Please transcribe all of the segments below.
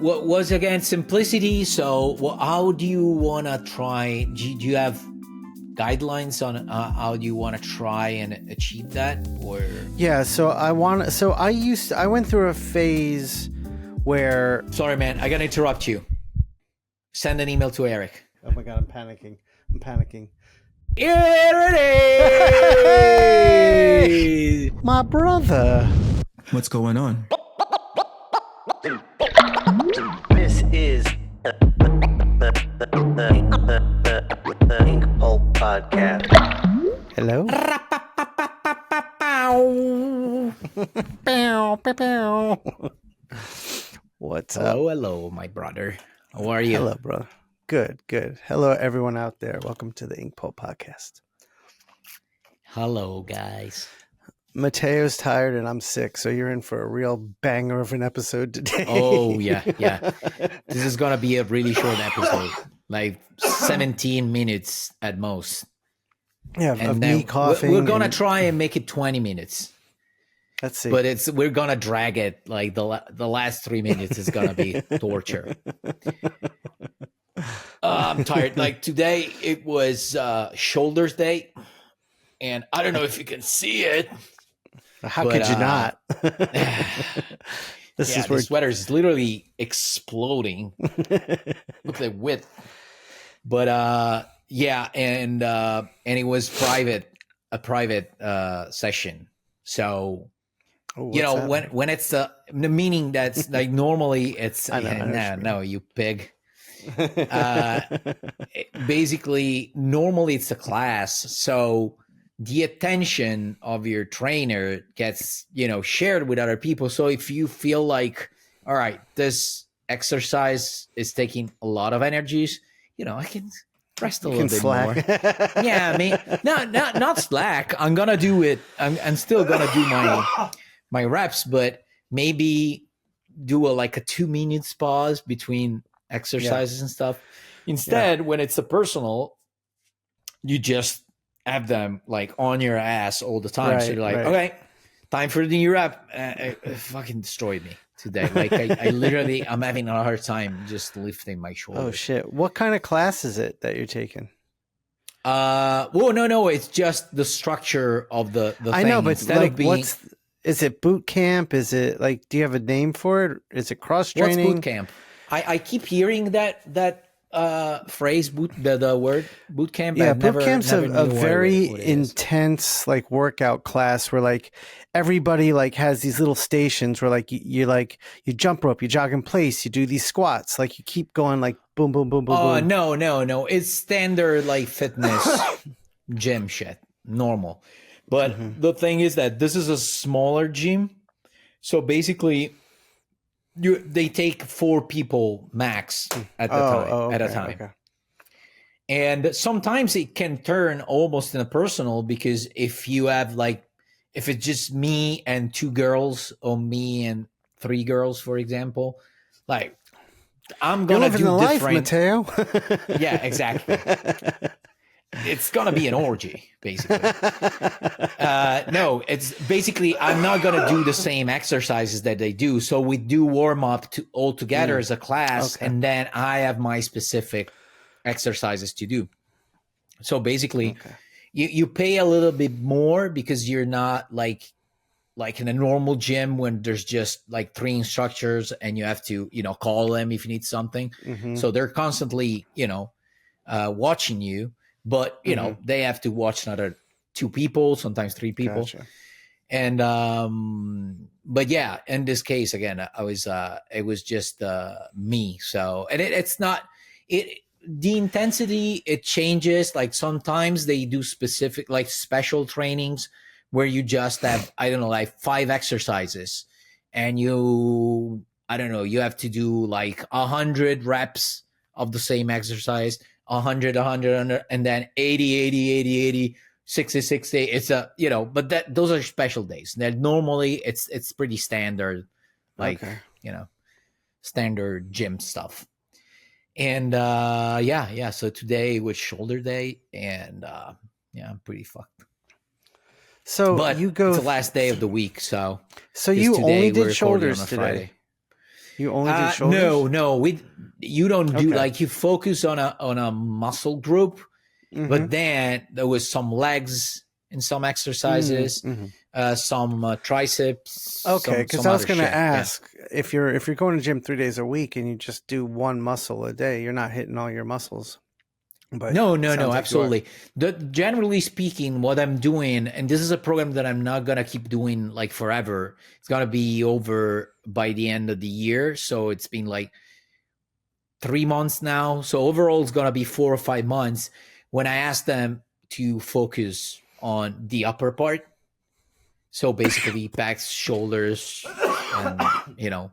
what was again simplicity. So how do you want to try? Do you have guidelines on how do you want to try and achieve that? Or yeah, so I went through a phase where... Sorry, man, I gotta interrupt you. Send an email to Eric. Oh my god, I'm panicking. Here it is! My brother. What's going on? This is the Inkpulp podcast. Hello? What's up? Hello, my brother. How are you? Hello, brother. Good. Hello, everyone out there. Welcome to the Inkpulp podcast. Hello, guys. Matteo's tired and I'm sick, so you're in for a real banger of an episode today. Oh, yeah. This is going to be a really short episode, like 17 minutes at most. Yeah, and of then me coughing. We're going to try and make it 20 minutes. Let's see. But we're going to drag it. Like the last 3 minutes is going to be torture. I'm tired. Like today, it was Shoulders Day. And I don't know if you can see it. How could you not? This sweater is literally exploding. Look at the width. But and it was a private session. So when it's the meaning that's like normally it's no, you pig. Basically, normally it's a class, so the attention of your trainer gets, shared with other people. So if you feel like, all right, this exercise is taking a lot of energies, I can rest a little bit more. Yeah, I mean, not slack. I'm gonna do it. I'm still gonna do my reps, but maybe do a 2-minute pause between exercises and stuff. Instead, when it's a personal, you just have them on your ass all the time. So you're like, okay, time for the new rep. It fucking destroyed me today. I literally, I'm having a hard time just lifting my shoulders. Oh shit. What kind of class is it that you're taking? No, it's just the structure of the thing. I know, but being, is it boot camp? Is it do you have a name for it? Is it cross training? What's boot camp? I keep hearing that phrase, the word boot camp. Yeah, boot camp's a very intense workout class where everybody has these little stations where you jump rope, you jog in place, you do these squats, you keep going boom boom boom boom. Oh boom. No, it's standard fitness gym shit, normal. But the thing is that this is a smaller gym, so basically they take 4 people max at a time. Okay. And sometimes it can turn almost in a personal, because if you have if it's just me and 2 girls or me and 3 girls, for example, I'm gonna do the different. Life, Mattteo. Yeah, exactly. It's gonna be an orgy, basically. No, it's basically I'm not gonna do the same exercises that they do. So we do warm up all together as a class, and then I have my specific exercises to do. So basically, you pay a little bit more because you're not like in a normal gym when there's just 3 instructors and you have to call them if you need something. So they're constantly watching you. But they have to watch another 2 people, sometimes 3 people. Gotcha. And but yeah, in this case again, it was just me. So and it's not the intensity, it changes. Sometimes they do specific special trainings where you just have 5 exercises, and you have to do 100 reps of the same exercise. 100, and then 80, 60. It's but those are special days. That normally it's pretty standard, standard gym stuff. And so today was shoulder day, and I'm pretty fucked. So but it's the last day of the week, so you only did shoulders on today. Friday. You only do shoulders? No. You don't do Okay. you focus on a muscle group, but then there was some legs in some exercises, some triceps. Okay, because some I was other going to shit. ask if you're going to gym 3 days a week and you just do one muscle a day, you're not hitting all your muscles. But No, it sounds like you are. absolutely. Generally speaking, what I'm doing, and this is a program that I'm not gonna keep doing like forever. It's gonna be over by the end of the year. So it's been like 3 months now. So overall, it's gonna be 4 or 5 months. When I asked them to focus on the upper part, so basically backs, shoulders, and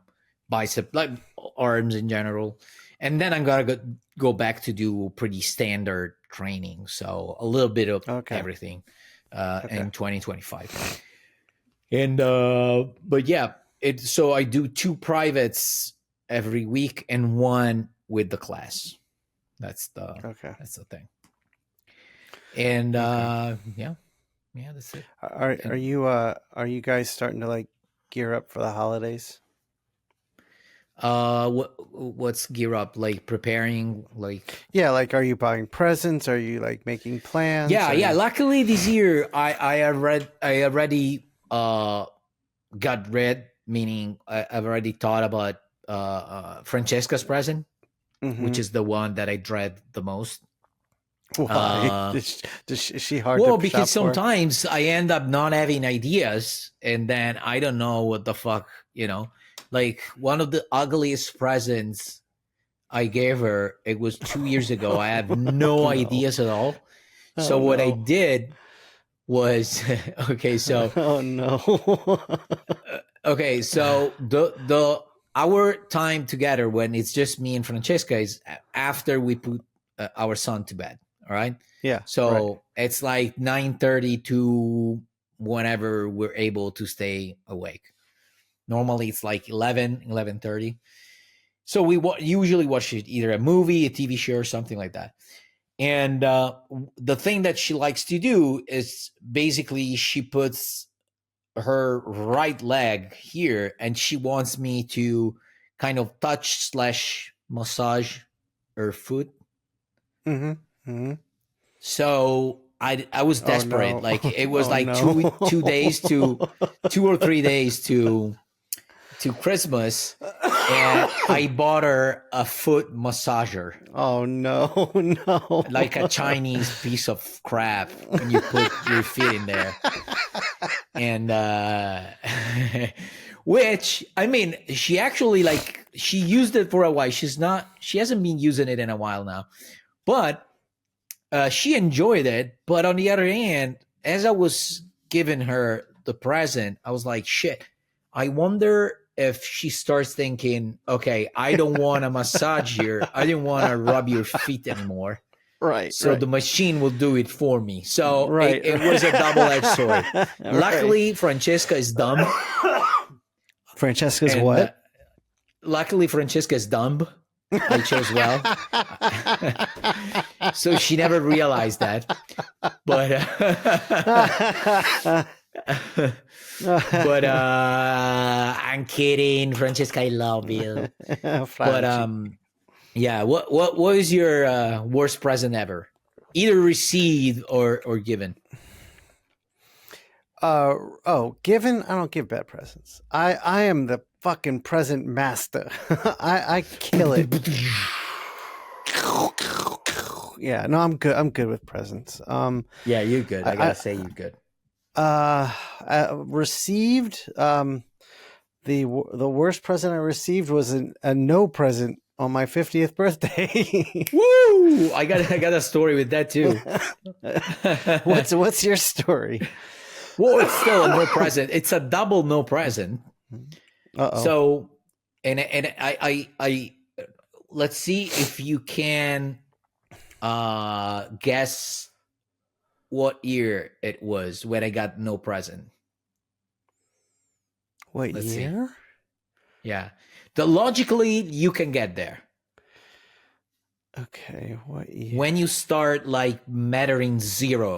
bicep, like arms in general. And then I'm gonna go back to do pretty standard training, so a little bit of everything in 2025. And but yeah, so I do 2 privates every week and 1 with the class. That's the thing. And yeah, that's it. Are you guys starting to like gear up for the holidays? What's gear up, like preparing, like like are you buying presents, are you like making plans? Yeah, luckily this year I already got rid, meaning I've already thought about Francesca's present, which is the one that I dread the most. Why? Is she hard well to because shop for? sometimes I end up not having ideas, and then I don't know what the fuck, like one of the ugliest presents I gave her, it was 2 years ago. I have no ideas at all. So what I did was okay. So okay. So the our time together when it's just me and Francesca is after we put our son to bed. All right. Yeah. So it's like 9:30 to whenever we're able to stay awake. Normally it's like 11:30. So we usually watch either a movie, a TV show, or something like that. And the thing that she likes to do is basically she puts her right leg here and she wants me to kind of touch / massage her foot. So I was desperate. No. Like it was 2 days to 2 or 3 days to Christmas, and I bought her a foot massager. Oh no, like a Chinese piece of crap, and you put your feet in there. And which, I mean, she actually she used it for a while. She hasn't been using it in a while now, but she enjoyed it. But on the other hand, as I was giving her the present, I was like, shit, I wonder if she starts thinking, okay, I don't want to massage here. I didn't want to rub your feet anymore. Right. So the machine will do it for me. So it was a double-edged sword. Luckily, Francesca is dumb. Francesca's what? Luckily, Francesca is dumb. I chose well. So she never realized that. But but I'm kidding, Francesca, I love you. But yeah, what was your worst present ever, either received or given? Given, I don't give bad presents. I am the fucking present master. I kill it. Yeah, no, I'm good with presents. Yeah, you're good. I gotta say you're good. Received the worst present I received was a no present on my 50th birthday. Woo! I got a story with that too. What's your story? Well, it's still a no present. It's a double no present. Uh-oh. So, and I let's see if you can guess what year it was when I got no present. What year? See. Yeah. Logically, you can get there. Okay, what year? When you start like mattering zero.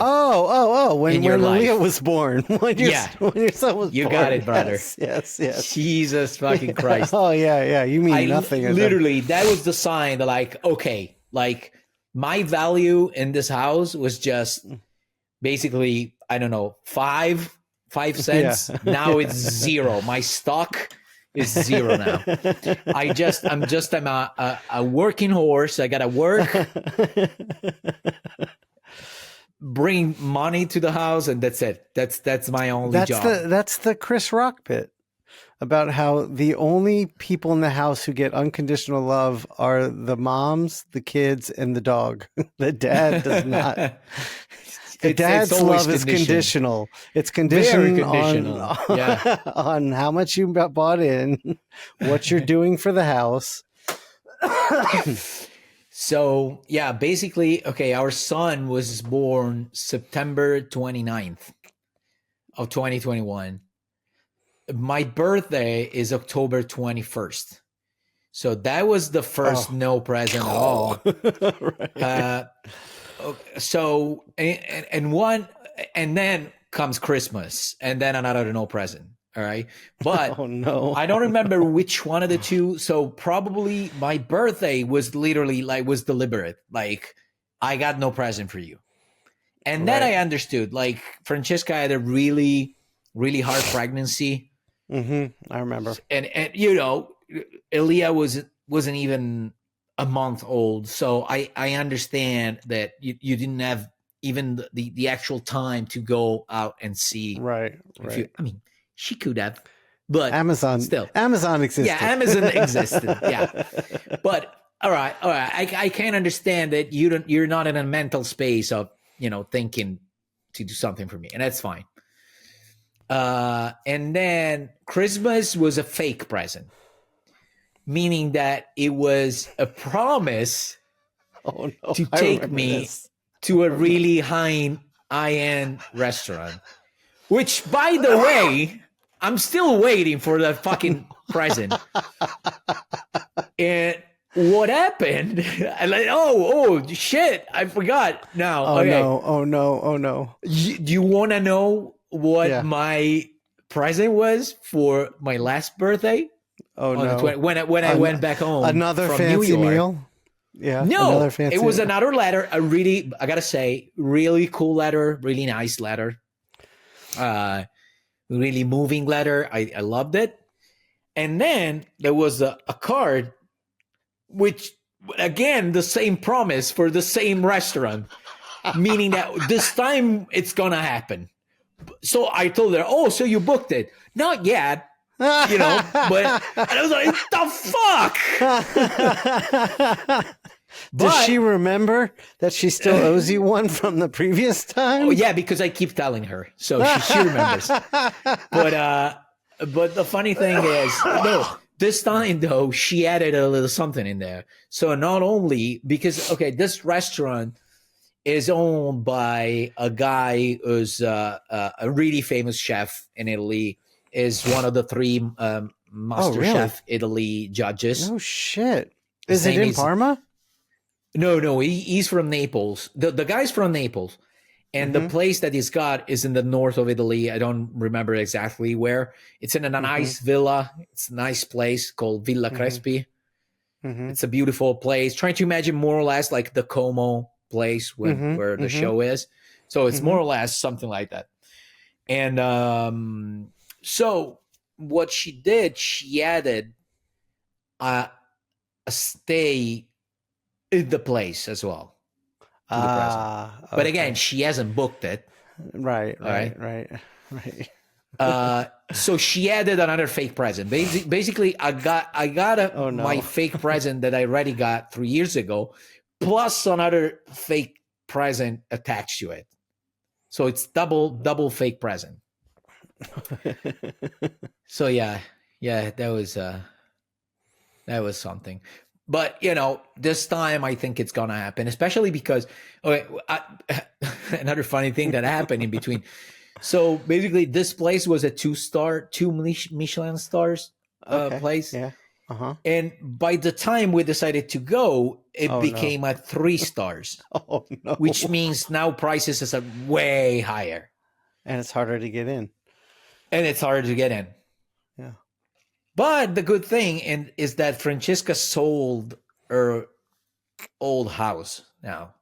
When your life. Leah was born. When your son was born. You got it, brother. Yes. Jesus fucking Christ. Oh, yeah. You mean nothing. Literally, that was the sign that like, okay, like my value in this house was just basically, I don't know, 5 cents. Yeah. Now it's zero. My stock is zero now. I'm a working horse. I gotta work, bring money to the house, and that's it. That's my only job. That's the Chris Rock bit about how the only people in the house who get unconditional love are the moms, the kids, and the dog. The dad does not. The dad's love is conditional. It's conditioned on how much you bought in, what you're doing for the house. So, yeah, basically, okay, our son was born September 29th of 2021. My birthday is October 21st. So that was the first no present at all. Right. So and then comes Christmas, and then another no present. All right, but I don't remember which one of the two. So probably my birthday was literally was deliberate. Like, I got no present for you, and then I understood. Like, Francesca had a really, really hard pregnancy. I remember, and Elia wasn't even a month old, so I understand that you didn't have even the actual time to go out and see. Right. I mean, she could have, but Amazon existed. Yeah, Amazon existed. Yeah, but all right. I can understand that you're not in a mental space of thinking to do something for me, and that's fine. And then Christmas was a fake present. Meaning that it was a promise to take me to a really high-end restaurant. Which, by the way, I'm still waiting for that fucking present. And what happened? I'm like, oh shit, I forgot. Now, Oh no. Do you want to know what my present was for my last birthday? Oh no! When I went back home, another from fancy New York. meal. Yeah, no, it was another letter. I gotta say, really cool letter, really nice letter, really moving letter. I loved it. And then there was a card, which again the same promise for the same restaurant, meaning that this time it's gonna happen. So I told her, "Oh, so you booked it? Not yet." But and I was like, the fuck? Does she remember that she still owes you one from the previous time? Oh, yeah, because I keep telling her. So she remembers. But the funny thing is, no, this time, though, she added a little something in there. So not only because, this restaurant is owned by a guy who's a really famous chef in Italy, is one of the 3 MasterChef Italy judges. Oh, shit. Is it in Parma? No, he's from Naples. The guy's from Naples. And the place that he's got is in the north of Italy. I don't remember exactly where. It's in a nice villa. It's a nice place called Villa Crespi. It's a beautiful place. Trying to imagine more or less like the Como place where the show is. So it's more or less something like that. And so what she did, she added a stay in the place as well. But again, she hasn't booked it. Right. So she added another fake present. Basically, I got my fake present that I already got 3 years ago, plus another fake present attached to it. So it's double fake present. So yeah, that was something. But this time I think it's gonna happen, especially because another funny thing that happened in between. So basically, this place was a 2 Michelin stars place. Yeah. And by the time we decided to go, it became a 3 stars. Oh no! Which means now prices are way higher, and it's harder to get in. Yeah. But the good thing is that Francesca sold her old house now,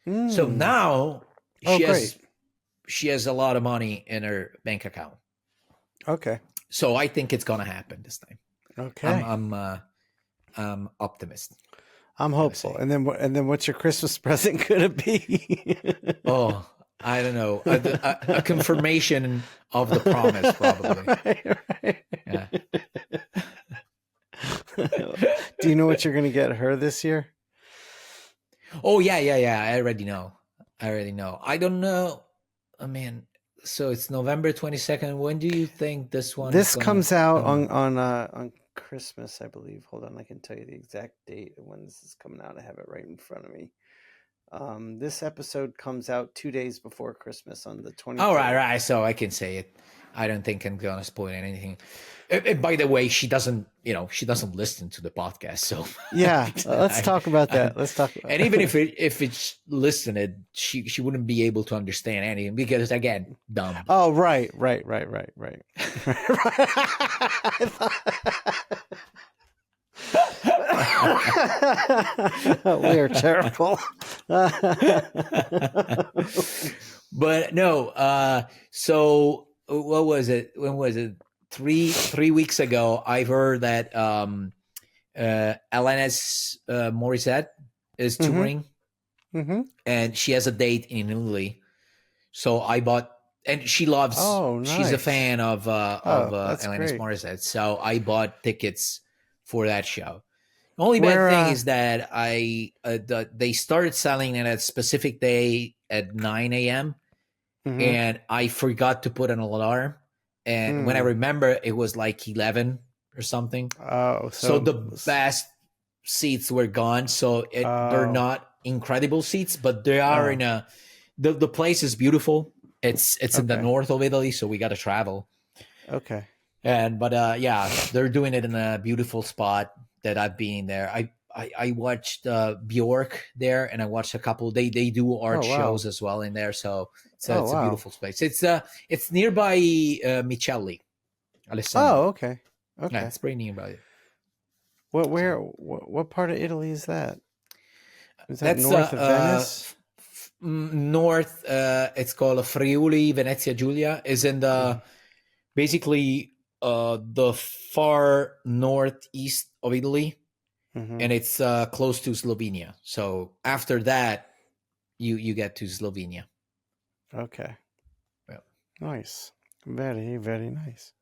so now she has a lot of money in her bank account. Okay. So I think it's gonna happen this time. Okay. I'm optimist. I'm hopeful. And then what's your Christmas present gonna be? Oh, I don't know. A confirmation of the promise, probably. Right. Yeah. Do you know what you're gonna get her this year? Oh yeah. I already know. I don't know. I mean, so it's November 22nd. When do you think this one? This comes out on Christmas, I believe. Hold on, I can tell you the exact date of when this is coming out. I have it right in front of me. This episode comes out 2 days before Christmas on the 23rd. Oh, right. So I can say it. I don't think I'm gonna spoil anything. By the way, she doesn't listen to the podcast. So yeah, let's talk about that. Let's talk. And even if it's listened, she wouldn't be able to understand anything because, again, dumb. Oh, right. We are terrible. But no, so what was it? When was it? 3 weeks ago, I heard that Alanis Morissette is touring, and she has a date in Italy. So I bought, and she loves. Oh, nice. She's a fan of Alanis great. Morissette. So I bought tickets for that show. The only bad thing is that they started selling it at a specific day at 9 a.m. And I forgot to put an alarm. And when I remember, it was like 11 or something. Oh, so the best seats were gone. So they're not incredible seats, but they are in a. The place is beautiful. It's in the north of Italy, so we got to travel. Okay. But yeah, they're doing it in a beautiful spot that I've been there. I watched Bjork there, and I watched a couple. They do art shows as well in there, so it's a beautiful space. It's nearby Michelli, Alessandro. Oh, okay. Yeah, it's pretty nearby. What part of Italy is that? Is that north of Venice? North. It's called Friuli Venezia Giulia. Is in the basically the far northeast of Italy. And it's close to Slovenia. So after that, you get to Slovenia. Okay. Yeah. Nice. Very, very nice.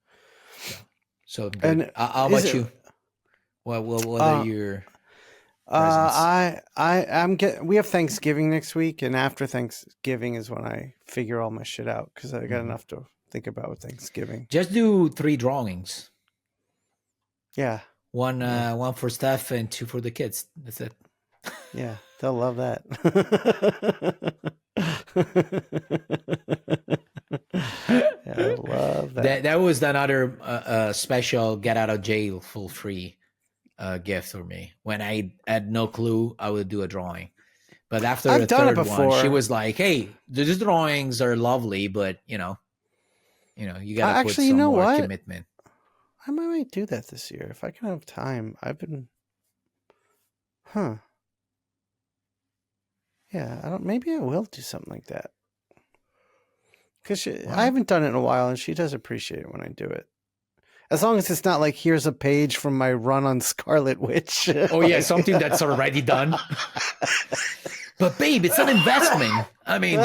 Yeah. So and how about you? What are your presents? We have Thanksgiving next week, and after Thanksgiving is when I figure all my shit out because I got enough to think about with Thanksgiving. Just do 3 drawings. Yeah. One for Steph and 2 for the kids. That's it. Yeah, they'll love that. Yeah, I love that. That was another special get out of jail free gift for me. When I had no clue, I would do a drawing. But after the third one, she was like, "Hey, these drawings are lovely, but you got to put some more commitment." I might do that this year if I can have time. Yeah, maybe I will do something like that. Because I haven't done it in a while, and she does appreciate it when I do it. As long as it's not like, here's a page from my run on Scarlet Witch. Oh, yeah, something that's already done. But, babe, it's an investment. I mean,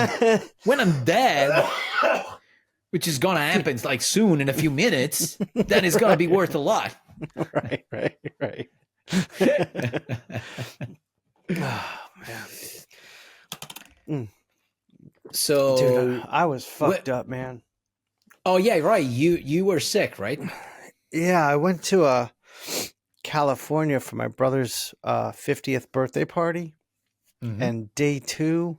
when I'm dead, which is going to happen like soon in a few minutes, then it's going to be worth a lot. Right. Oh, man. So, dude, I was fucked up, man. Oh yeah, right. You were sick, right? Yeah, I went to California for my brother's 50th birthday party, and day 2,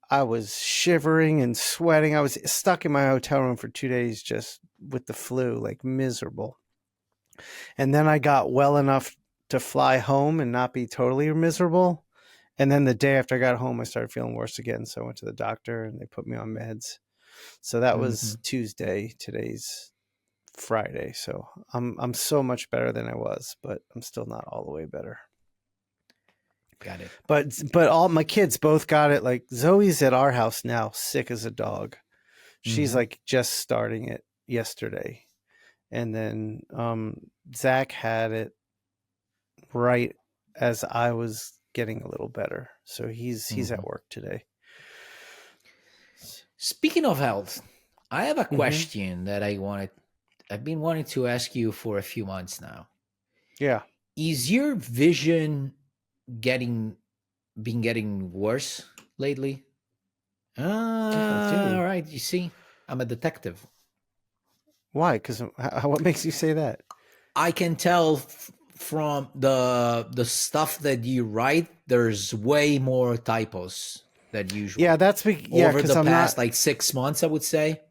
I was shivering and sweating. I was stuck in my hotel room for 2 days just with the flu, like miserable. And then I got well enough to fly home and not be totally miserable. And then the day after I got home, I started feeling worse again. So I went to the doctor and they put me on meds. So that was Tuesday. Today's Friday. So I'm so much better than I was, but I'm still not all the way better. Got it. But all my kids both got it. Like Zoe's at our house now, sick as a dog. She's like just starting it yesterday. And then Zach had it right as I was getting a little better. So he's at work today. Speaking of health, I have a question that I've been wanting to ask you for a few months now. Yeah. Is your vision getting worse lately? All right. You see, I'm a detective. Why? Because what makes you say that? I can tell from the stuff that you write. There's way more typos than usual. Yeah, over the past like 6 months, I would say.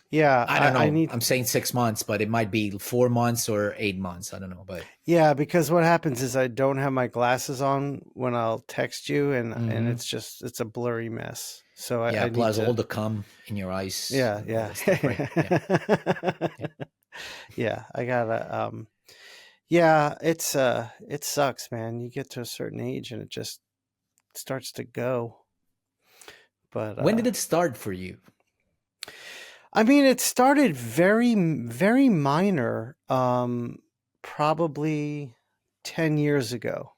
Yeah, I don't know. I'm saying 6 months, but it might be 4 months or 8 months. I don't know, but yeah, because what happens is I don't have my glasses on when I'll text you, and it's a blurry mess. So I plus need all the cum in your eyes. Yeah. Stuff, right? Yeah, I gotta. Yeah, it sucks, man. You get to a certain age and it just starts to go. But when did it start for you? I mean, it started very, very minor, probably 10 years ago.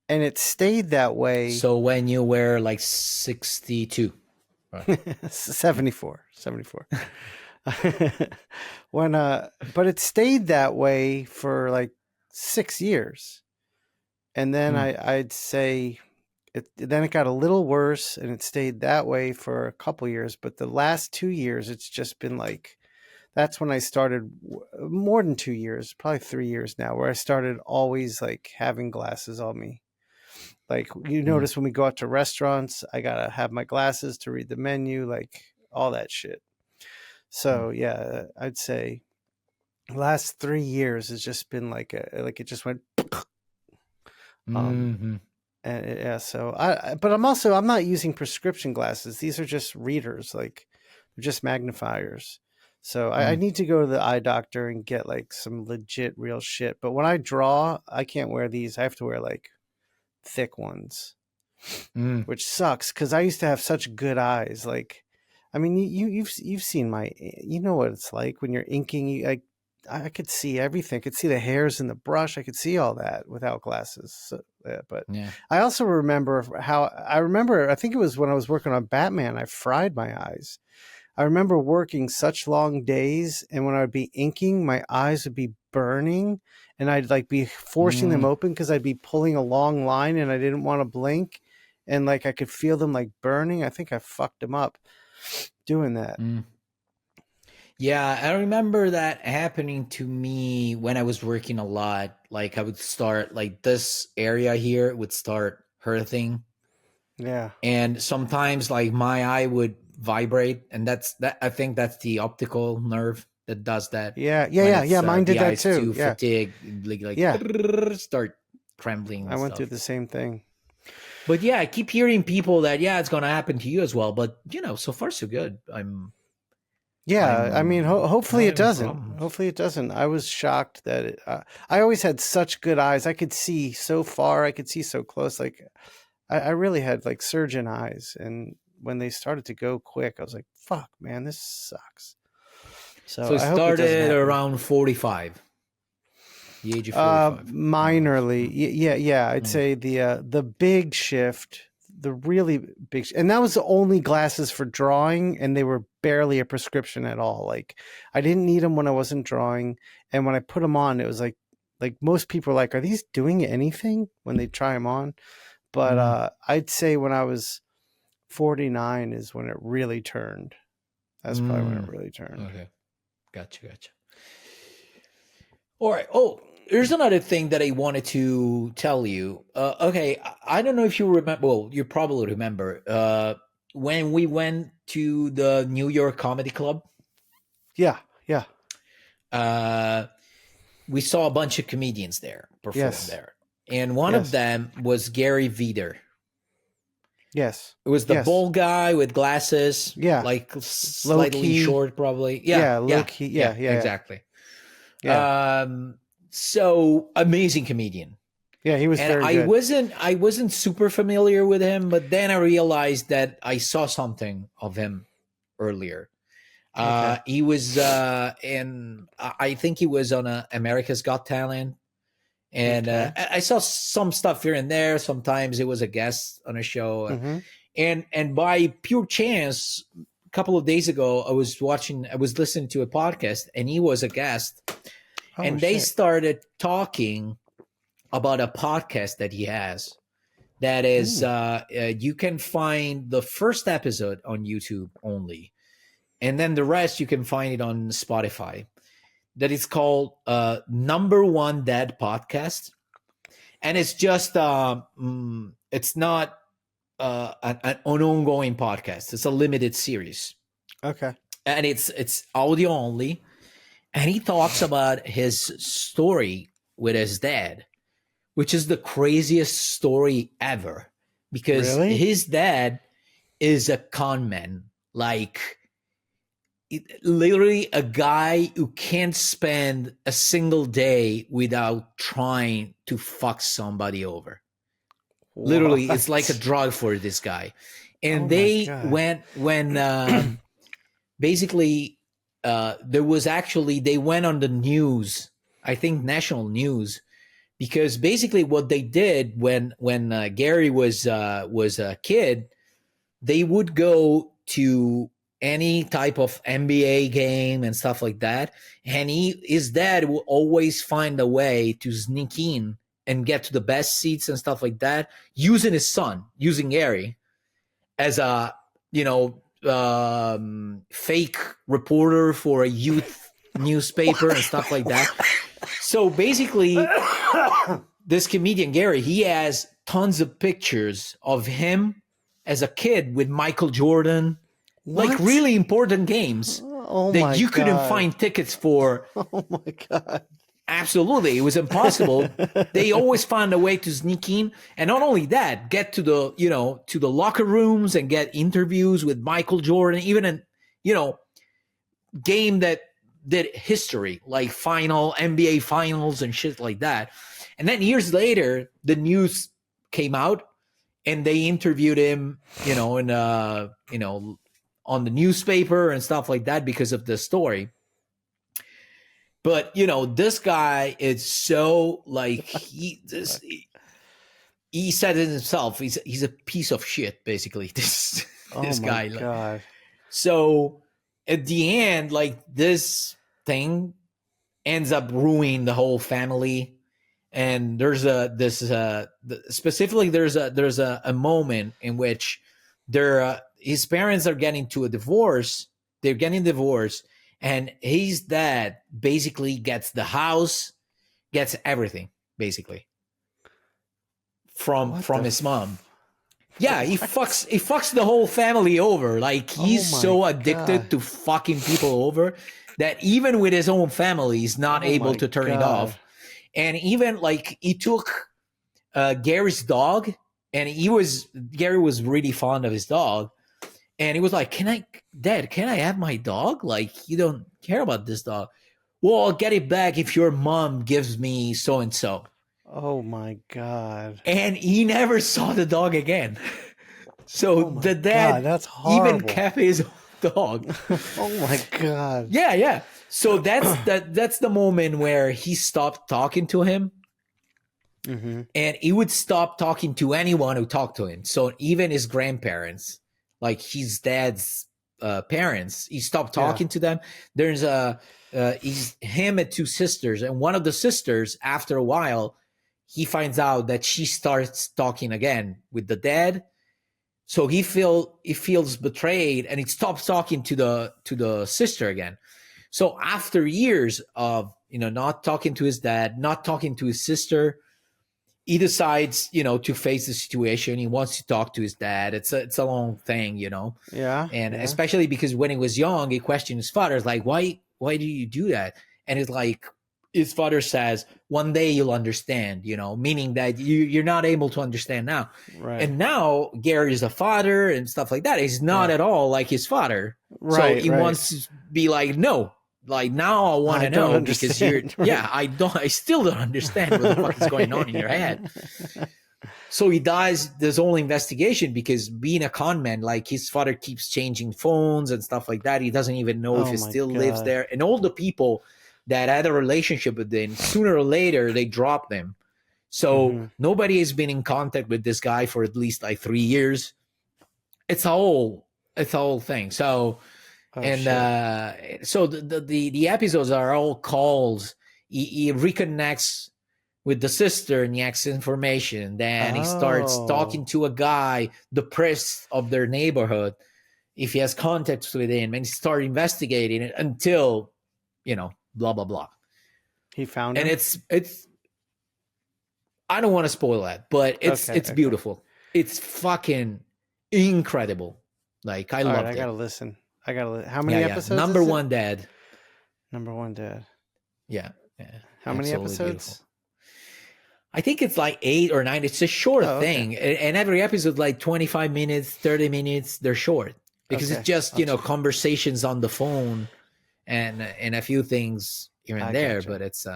And it stayed that way. So when you were like 62. Right. 74. But it stayed that way for like 6 years. And then I'd say then it got a little worse and it stayed that way for a couple years. But the last 2 years, it's just been like, that's when I started, more than 2 years, probably 3 years now, where I started always like having glasses on me. Like you notice when we go out to restaurants, I got to have my glasses to read the menu, like all that shit. So yeah, I'd say the last 3 years has just been like it just went. And yeah, so but I'm not using prescription glasses. These are just readers, like they're just magnifiers. So I need to go to the eye doctor and get like some legit real shit. But when I draw, I can't wear these. I have to wear like thick ones, which sucks because I used to have such good eyes. Like, I mean, you've seen you know what it's like when you're inking. I could see everything. I could see the hairs in the brush. I could see all that without glasses. So, but I also remember I think it was when I was working on Batman, I fried my eyes. I remember working such long days, and when I would be inking, my eyes would be burning, and I'd like be forcing them open because I'd be pulling a long line, and I didn't want to blink, and like I could feel them like burning. I think I fucked them up doing that. Yeah, I remember that happening to me when I was working a lot. Like I would start like this area here would start hurting. Yeah. And sometimes like my eye would vibrate, and I think that's the optical nerve that does that. Yeah. Mine did that too. Too fatigued, like start trembling. I went through the same thing. But yeah, I keep hearing people that it's going to happen to you as well. But so far so good. I mean, hopefully it doesn't. Problems. Hopefully it doesn't. I was shocked that I always had such good eyes. I could see so far. I could see so close. Like I really had like surgeon eyes, and when they started to go quick, I was like, "Fuck, man, this sucks." So it started around 45. The age of 45. Minorly, yeah. I'd say the big shift, the really big, and that was the only glasses for drawing, and they were barely a prescription at all. Like I didn't need them when I wasn't drawing, and when I put them on, it was like most people are like, "Are these doing anything?" when they try them on. But I'd say when I was 49 is when it really turned. That's probably when it really turned. Okay. Gotcha. All right. Oh, here's another thing that I wanted to tell you. Okay. I don't know if you remember. Well, you probably remember when we went to the New York Comedy Club. Yeah. We saw a bunch of comedians there perform there. and one of Yes. them was Gary Veeder. Yes. It was the Yes. bald guy with glasses, Yeah. like slightly key. short, probably. Yeah, low key. Yeah, exactly. Yeah. So amazing comedian. Yeah, he was And very good. I wasn't super familiar with him, but then I realized that I saw something of him earlier. Okay. He was I think he was on America's Got Talent, and Okay. I saw some stuff here and there. Sometimes it was a guest on a show, Mm-hmm. and by pure chance, a couple of days ago, I was listening to a podcast, and he was a guest, and they started talking about a podcast that he has. That is, you can find the first episode on YouTube only, and then the rest you can find it on Spotify. That is called Number One Dad Podcast, and it's just it's not an ongoing podcast. It's a limited series. Okay. And it's audio only, and he talks about his story with his dad, which is the craziest story ever, because Really? his dad is a con man, like literally a guy who can't spend a single day without trying to fuck somebody over. Literally, it's like a drug for this guy. And they went when basically they went on the news, I think national news, because basically what they did when Gary was a kid, they would go to any type of NBA game and stuff like that, and his dad will always find a way to sneak in and get to the best seats and stuff like that, using his son, using Gary as a fake reporter for a youth newspaper and stuff like that. So basically, this comedian Gary, he has tons of pictures of him as a kid with Michael Jordan, like really important games that you couldn't find tickets for. Oh my God. Absolutely. It was impossible. They always found a way to sneak in. And not only that, get to the locker rooms and get interviews with Michael Jordan, even in, game that did history, like NBA finals and shit like that. And then years later, the news came out and they interviewed him, on the newspaper and stuff like that because of the story. But, this guy is so like, he said it himself. He's a piece of shit, basically, this guy. God. So at the end, like, this thing ends up ruining the whole family. And there's specifically there's a moment in which his parents are getting to a divorce. They're getting divorced, and his dad basically gets the house, gets everything basically from his mom. Yeah, he fucks the whole family over. Like, he's so addicted to fucking people over that even with his own family, he's not able to turn it off. And even like he took Gary's dog, and Gary was really fond of his dog, and he was like, Dad, can I have my dog? Like, you don't care about this dog. Well, I'll get it back if your mom gives me so and so. Oh my God. And he never saw the dog again. So the dad that's horrible. even kept his dog. Oh my God. Yeah. So that's the moment where he stopped talking to him. Mm-hmm. And he would stop talking to anyone who talked to him. So even his grandparents, like his dad's parents, he stopped talking to them. There's him and two sisters, and one of the sisters, after a while, he finds out that she starts talking again with the dad. So he feels betrayed, and he stops talking to the sister again. So after years of not talking to his dad, not talking to his sister, he decides to face the situation. He wants to talk to his dad. It's a long thing, Yeah. And especially because when he was young, he questioned his father. It's like, why do you do that? And it's like, his father says, one day you'll understand, meaning that you're not able to understand now. Right. And now Gary is a father and stuff like that. He's not at all like his father. Right. So he wants to be like, no, like now I want to know because I still don't understand what the fuck is going on in your head. So he does this whole investigation because being a con man, like his father keeps changing phones and stuff like that. He doesn't even know if he still lives there. And all the people that had a relationship with him, sooner or later, they drop them. So nobody has been in contact with this guy for at least like 3 years. It's a whole thing. So, so the episodes are all calls. He reconnects with the sister and he asks information. Then he starts talking to a guy, the priest of their neighborhood, if he has contacts with him, and he starts investigating it until, blah blah blah. He found him. And it's I don't want to spoil that, but it's beautiful. It's fucking incredible. Like I love it. I gotta listen. How many episodes? Number one dad. Number one dad. Yeah. How many episodes? Beautiful. I think it's like 8 or 9. It's a short thing, and every episode like 25 minutes, 30 minutes. They're short because it's just conversations on the phone. And a few things here and there, but it's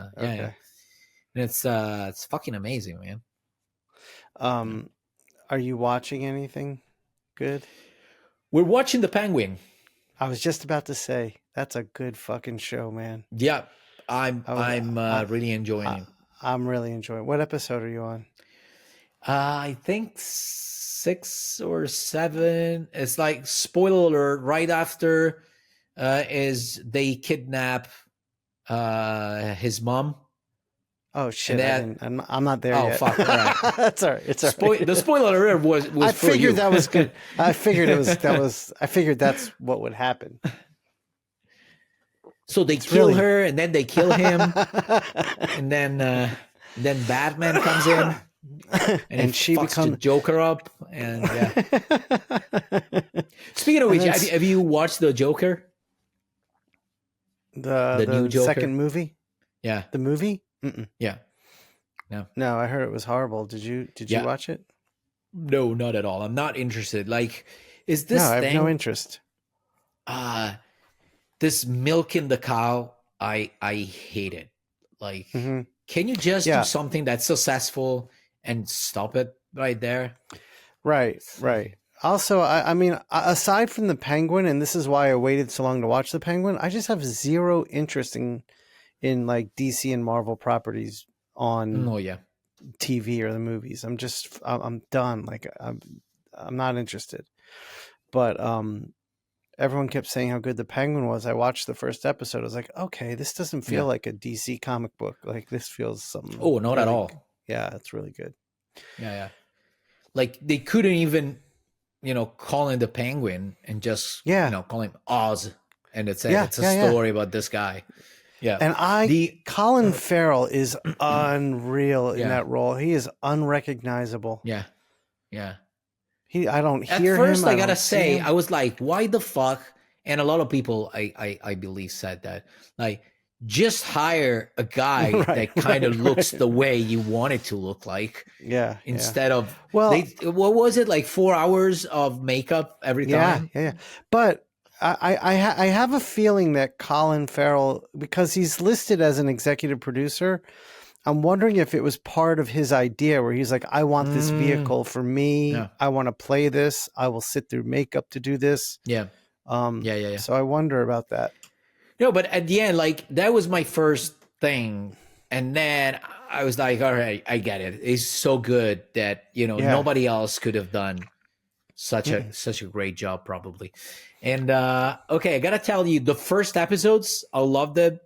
it's fucking amazing, man. Are you watching anything good? We're watching The Penguin. I was just about to say that's a good fucking show, man. Yeah, I'm really enjoying it. I'm really enjoying it. What episode are you on? I think 6 or 7. It's like spoiler alert. Right after. Is they kidnap his mom? Oh shit! I'm not there yet. Fuck! All right. That's all right. It's all right. The spoiler alert was. I figured that was good. I figured I figured that's what would happen. So they kill her, and then they kill him, and then Batman comes in, and she becomes the Joker up, and Speaking of which, have you watched the Joker? The new Joker? Second movie? Yeah. The movie? Mm-mm. Yeah. No, I heard it was horrible. Did you watch it? No, not at all. I'm not interested. Like, is this I have no interest. This milking the cow, I hate it. Like, can you just do something that's successful and stop it right there? Right. Also, I mean, aside from the Penguin, and this is why I waited so long to watch the Penguin, I just have zero interest in like DC and Marvel properties on TV or the movies. I'm done. Like I'm not interested. But everyone kept saying how good the Penguin was. I watched the first episode. I was like, okay, this doesn't feel like a DC comic book. Like this feels something. Oh, not really, at all. Yeah, it's really good. Yeah. Like they couldn't even. Call him the Penguin and just, call him Oz. And it's a story about this guy. Yeah. And Colin Farrell is unreal in that role. He is unrecognizable. Yeah. I don't hear him. At first, I gotta say, I was like, why the fuck? And a lot of people, I believe, said that. Like, just hire a guy that kind of looks the way you want it to look like. Yeah. Instead of, what was it, like 4 hours of makeup every time? Yeah. But I have a feeling that Colin Farrell, because he's listed as an executive producer, I'm wondering if it was part of his idea where he's like, I want this vehicle for me. Yeah. I want to play this. I will sit through makeup to do this. Yeah. So I wonder about that. No, but at the end, like that was my first thing. And then I was like, all right, I get it. It's so good that, nobody else could have done such a great job probably. And okay, I got to tell you, the first episodes, I loved it.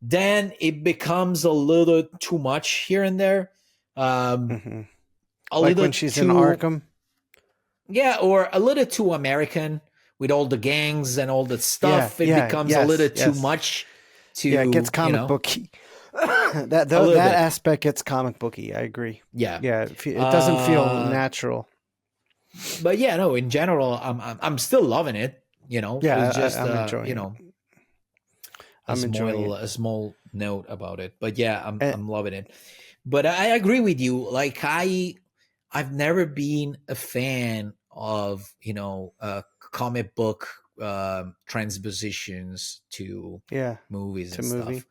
Then it becomes a little too much here and there. Like when she's in Arkham? Yeah, or a little too American. With all the gangs and all that stuff, it becomes a little too much. It gets comic booky. that aspect gets comic booky. I agree. Yeah, it doesn't feel natural. But in general, I'm still loving it. Yeah, it's just I'm enjoying it. I'm enjoying it. a small note about it. But yeah, And, I'm loving it. But I agree with you. Like I've never been a fan of comic book transpositions to yeah, movies to and movie. stuff.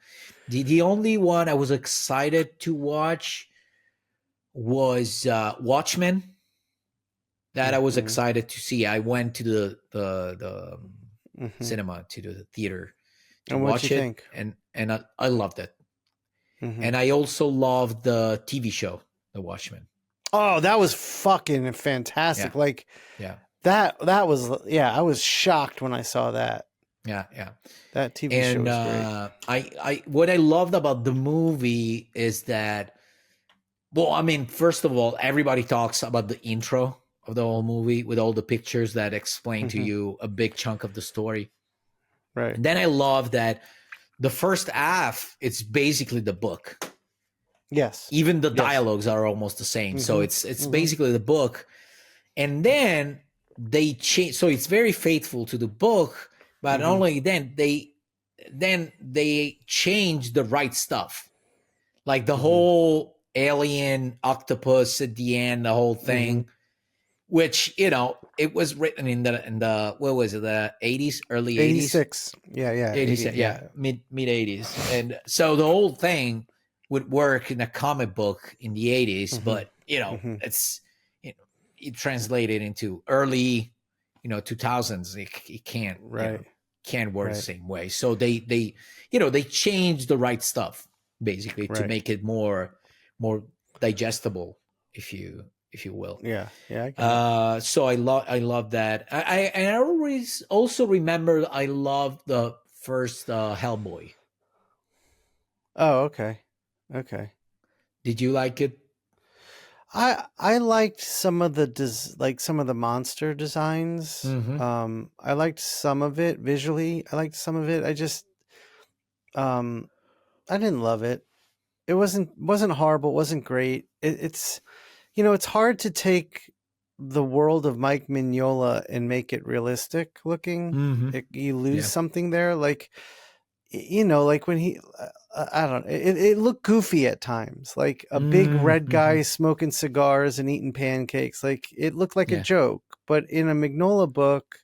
The only one I was excited to watch was Watchmen. That I was excited to see. I went to the cinema, to the theater, to And what'd you watch it, think? and I loved it. And I also loved the TV show, The Watchmen. Oh, that was fucking fantastic! Yeah. Like, Yeah, that was, I was shocked when I saw that. yeah. That TV show And was great. I what I loved about the movie is that, well, I mean, first of all, everybody talks about the intro of the whole movie with all the pictures that explain to you a big chunk of the story. Right. And then I love that the first half, it's basically the book. Yes. Even the dialogues are almost the same. So it's basically the book. And then they change, so it's very faithful to the book, but not only then they change the right stuff. Like the whole alien octopus at the end, the whole thing, which, it was written in the what was it, the 80s, early 80s? 86. Yeah, 86, mid 80s. And so the whole thing would work in a comic book in the 80s, but it's it translated into early 2000s. It can't can't work the same way. So they changed the right stuff basically to make it more digestible, if you will. Yeah. So I love that. I always also remember I loved the first Hellboy. Oh, okay. Did you like it? I liked some of some of the monster designs. I liked some of it visually. I liked some of it. I just I didn't love it. It wasn't horrible. It wasn't great. It's it's hard to take the world of Mike Mignola and make it realistic looking. You lose something there. Like, like when he, I don't know, it looked goofy at times, like a big red guy smoking cigars and eating pancakes. Like, it looked like a joke, but in a Mignola book,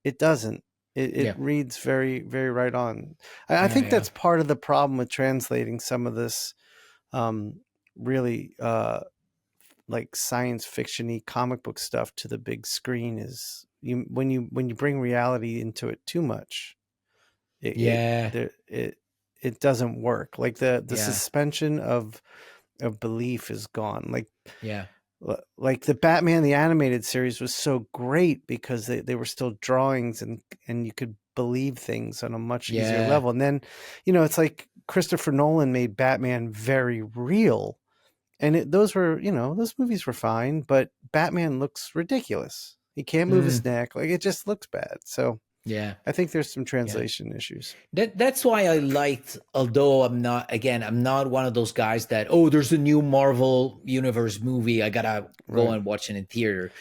it doesn't. It reads very, very right on. I think that's part of the problem with translating some of this really like science fiction-y comic book stuff to the big screen is when you bring reality into it too much, it doesn't work. Like the suspension of belief is gone. Like the Batman the animated series was so great because they were still drawings and you could believe things on a much easier level. And then it's like Christopher Nolan made Batman very real, and those movies were fine, but Batman looks ridiculous. He can't move his neck. Like, it just looks bad. So I think there's some translation issues. That's why I liked, although I'm not one of those guys that, there's a new Marvel Universe movie, I gotta go and watch it in theater.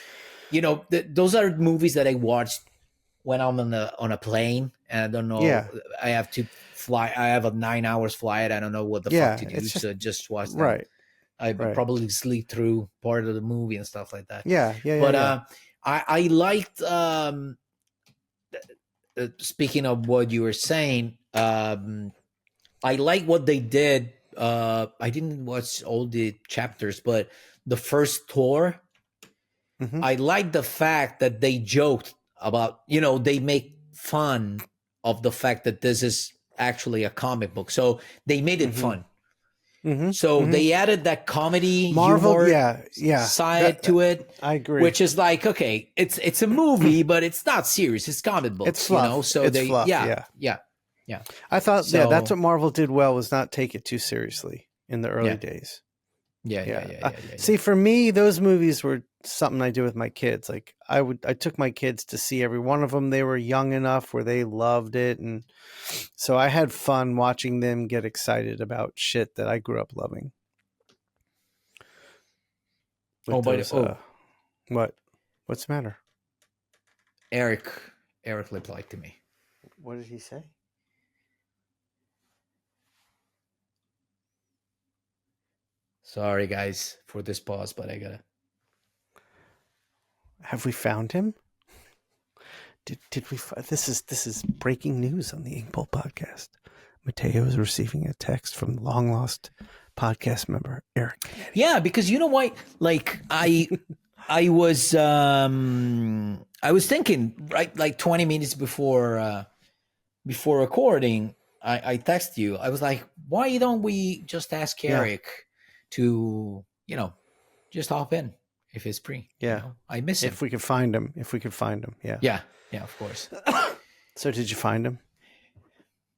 Those are movies that I watched when I'm on a plane, and I don't know, I have to fly. I have a 9 hours flight. I don't know what the fuck to do, so just watch them. I probably sleep through part of the movie and stuff like that. But I liked, speaking of what you were saying, I like what they did. I didn't watch all the chapters, but the first Thor, I like the fact that they joked about, they make fun of the fact that this is actually a comic book. So they made it fun. So they added that comedy humor side to it. I agree. Which is like, okay, it's a movie, but it's not serious. It's comic books, it's fluff. So it's they fluff, yeah. I thought that's what Marvel did well, was not take it too seriously in the early days. Yeah. See, for me, those movies were something I do with my kids. Like, I took my kids to see every one of them. They were young enough where they loved it, and so I had fun watching them get excited about shit that I grew up loving. What's the matter? Eric replied to me. What did he say? Sorry, guys, for this pause, but I gotta. Have we found him? Did we? This is breaking news on the Inkpulp podcast. Mattteo is receiving a text from long lost podcast member Eric. Yeah, because you know why? Like I was thinking right, like 20 minutes before recording, I texted you. I was like, why don't we just ask Eric to just hop in if he's free? Yeah, I miss him. If we could find him, yeah. Yeah, of course. So did you find him?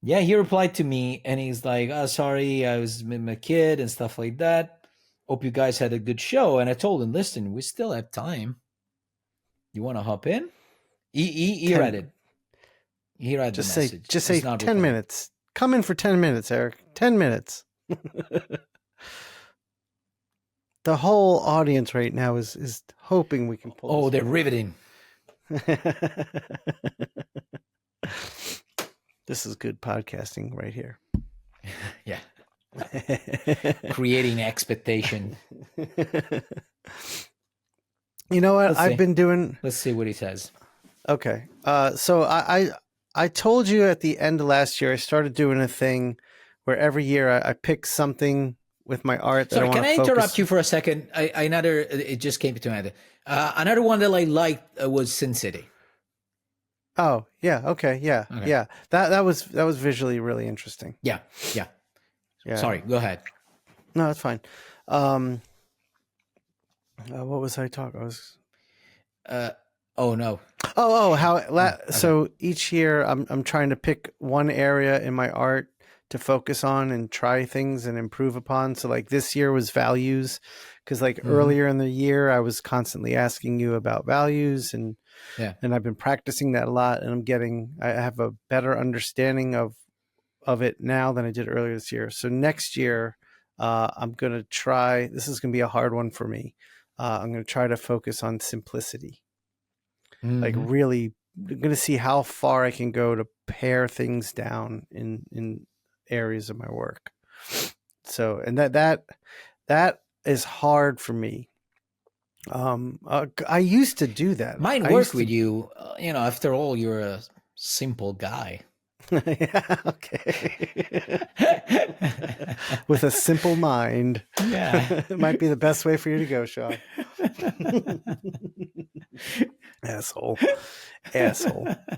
Yeah, he replied to me and he's like, "Oh, sorry, I was with my kid and stuff like that. Hope you guys had a good show." And I told him, "Listen, we still have time. You want to hop in?" He read it. He read the message. Just say 10 minutes. Come in for 10 minutes, Eric. 10 minutes. The whole audience right now is hoping we can pull. Oh, they're riveting. This is good podcasting right here. Yeah. Creating expectation. You know what I've been doing? Let's see what he says. Okay. So I told you at the end of last year, I started doing a thing where every year I pick something with my art. Sorry, can I interrupt you for a second? It just came to my head. Another one that I liked was Sin City. Oh yeah, okay, yeah. That was visually really interesting. Yeah. Sorry, go ahead. No, that's fine. What was I talking? I was. Oh no. So each year I'm trying to pick one area in my art to focus on and try things and improve upon. So like this year was values, because like earlier in the year I was constantly asking you about values and I've been practicing that a lot, and I have a better understanding of it now than I did earlier this year. So next year I'm going to try, this is going to be a hard one for me. I'm going to try to focus on simplicity. Like really, I'm going to see how far I can go to pare things down in areas of my work. So, and that is hard for me. I used to do that. Might work with you. After all, you're a simple guy. Yeah, okay. With a simple mind. Yeah. It might be the best way for you to go, Shawn. Asshole.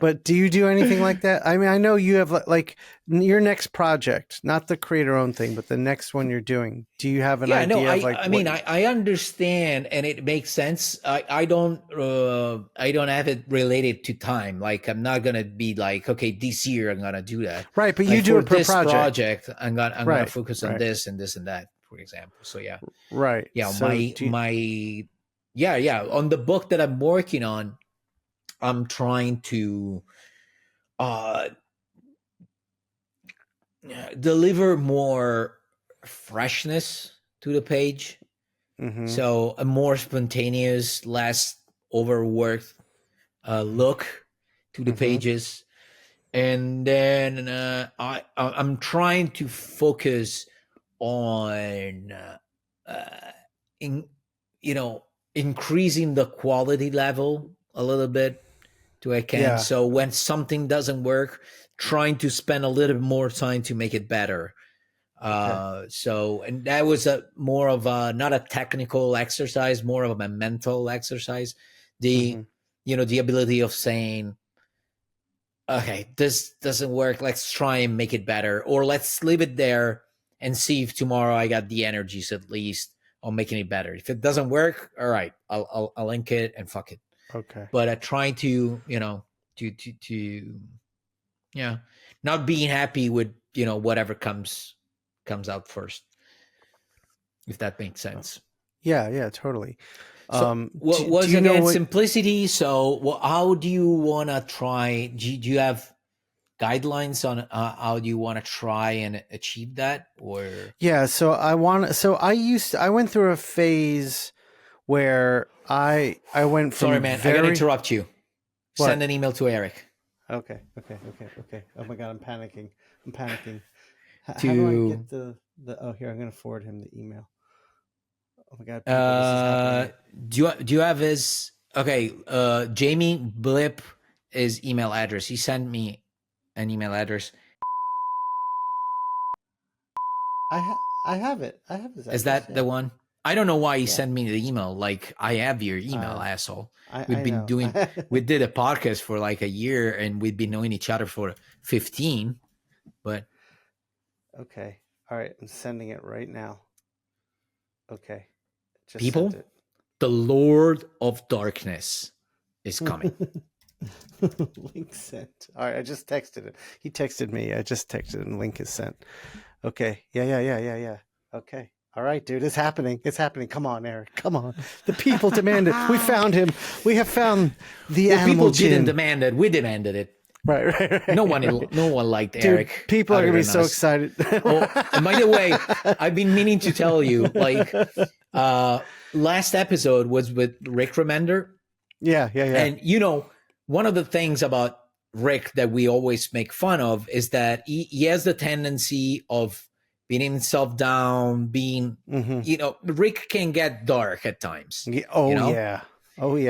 But do you do anything like that? I mean, I know you have like your next project, not the creator-owned thing, but the next one you're doing. Do you have an idea of like? I understand, and it makes sense. I don't have it related to time. Like I'm not gonna be like, okay, this year I'm gonna do that. Right, but you do it per project. I'm gonna focus on this and this and that, for example. So yeah. Right. Yeah. So on the book that I'm working on, I'm trying to deliver more freshness to the page. So a more spontaneous, less overworked look to the pages. And then I'm trying to focus on increasing the quality level a little bit to I can. So when something doesn't work, trying to spend a little more time to make it better. So, and that was more of a, not a technical exercise, more of a mental exercise. The ability of saying, okay, this doesn't work. Let's try and make it better, or let's leave it there and see if tomorrow I got the energies at least on making it better. If it doesn't work, all right, I'll link it and fuck it. Okay. But trying to, not being happy with, whatever comes out first, if that makes sense. Yeah, totally. So simplicity. So how do you want to try? Do you have guidelines on how do you want to try and achieve that? Or so I went through a phase where I went from I gotta interrupt you. What? Send an email to Eric. Okay. Oh my God, I'm panicking. How do I get the oh, here, I'm going to forward him the email. Oh my God. People, this is happening. Do you have his? Okay. Jamie Blip is email address. He sent me an email address. I have it. I have his address. Is that the one? I don't know why he sent me the email. Like, I have your email, asshole. We did a podcast for like a year, and we've been knowing each other for 15. But okay, all right, I'm sending it right now. Okay, just people, sent it. The Lord of Darkness is coming. Link sent. All right, I just texted it. He texted me. I just texted him. Link is sent. Okay. Yeah. Okay. All right, dude. It's happening. It's happening. Come on, Eric. Come on. The people demanded. We found him. We have found the animal. People gin. didn't demand it. We demanded it. Right. No one liked Dude, Eric. People are gonna be so excited. And by the way, I've been meaning to tell you, like, last episode was with Rick Remender. Yeah. And one of the things about Rick that we always make fun of is that he has the tendency of beating himself down, Rick can get dark at times. Yeah.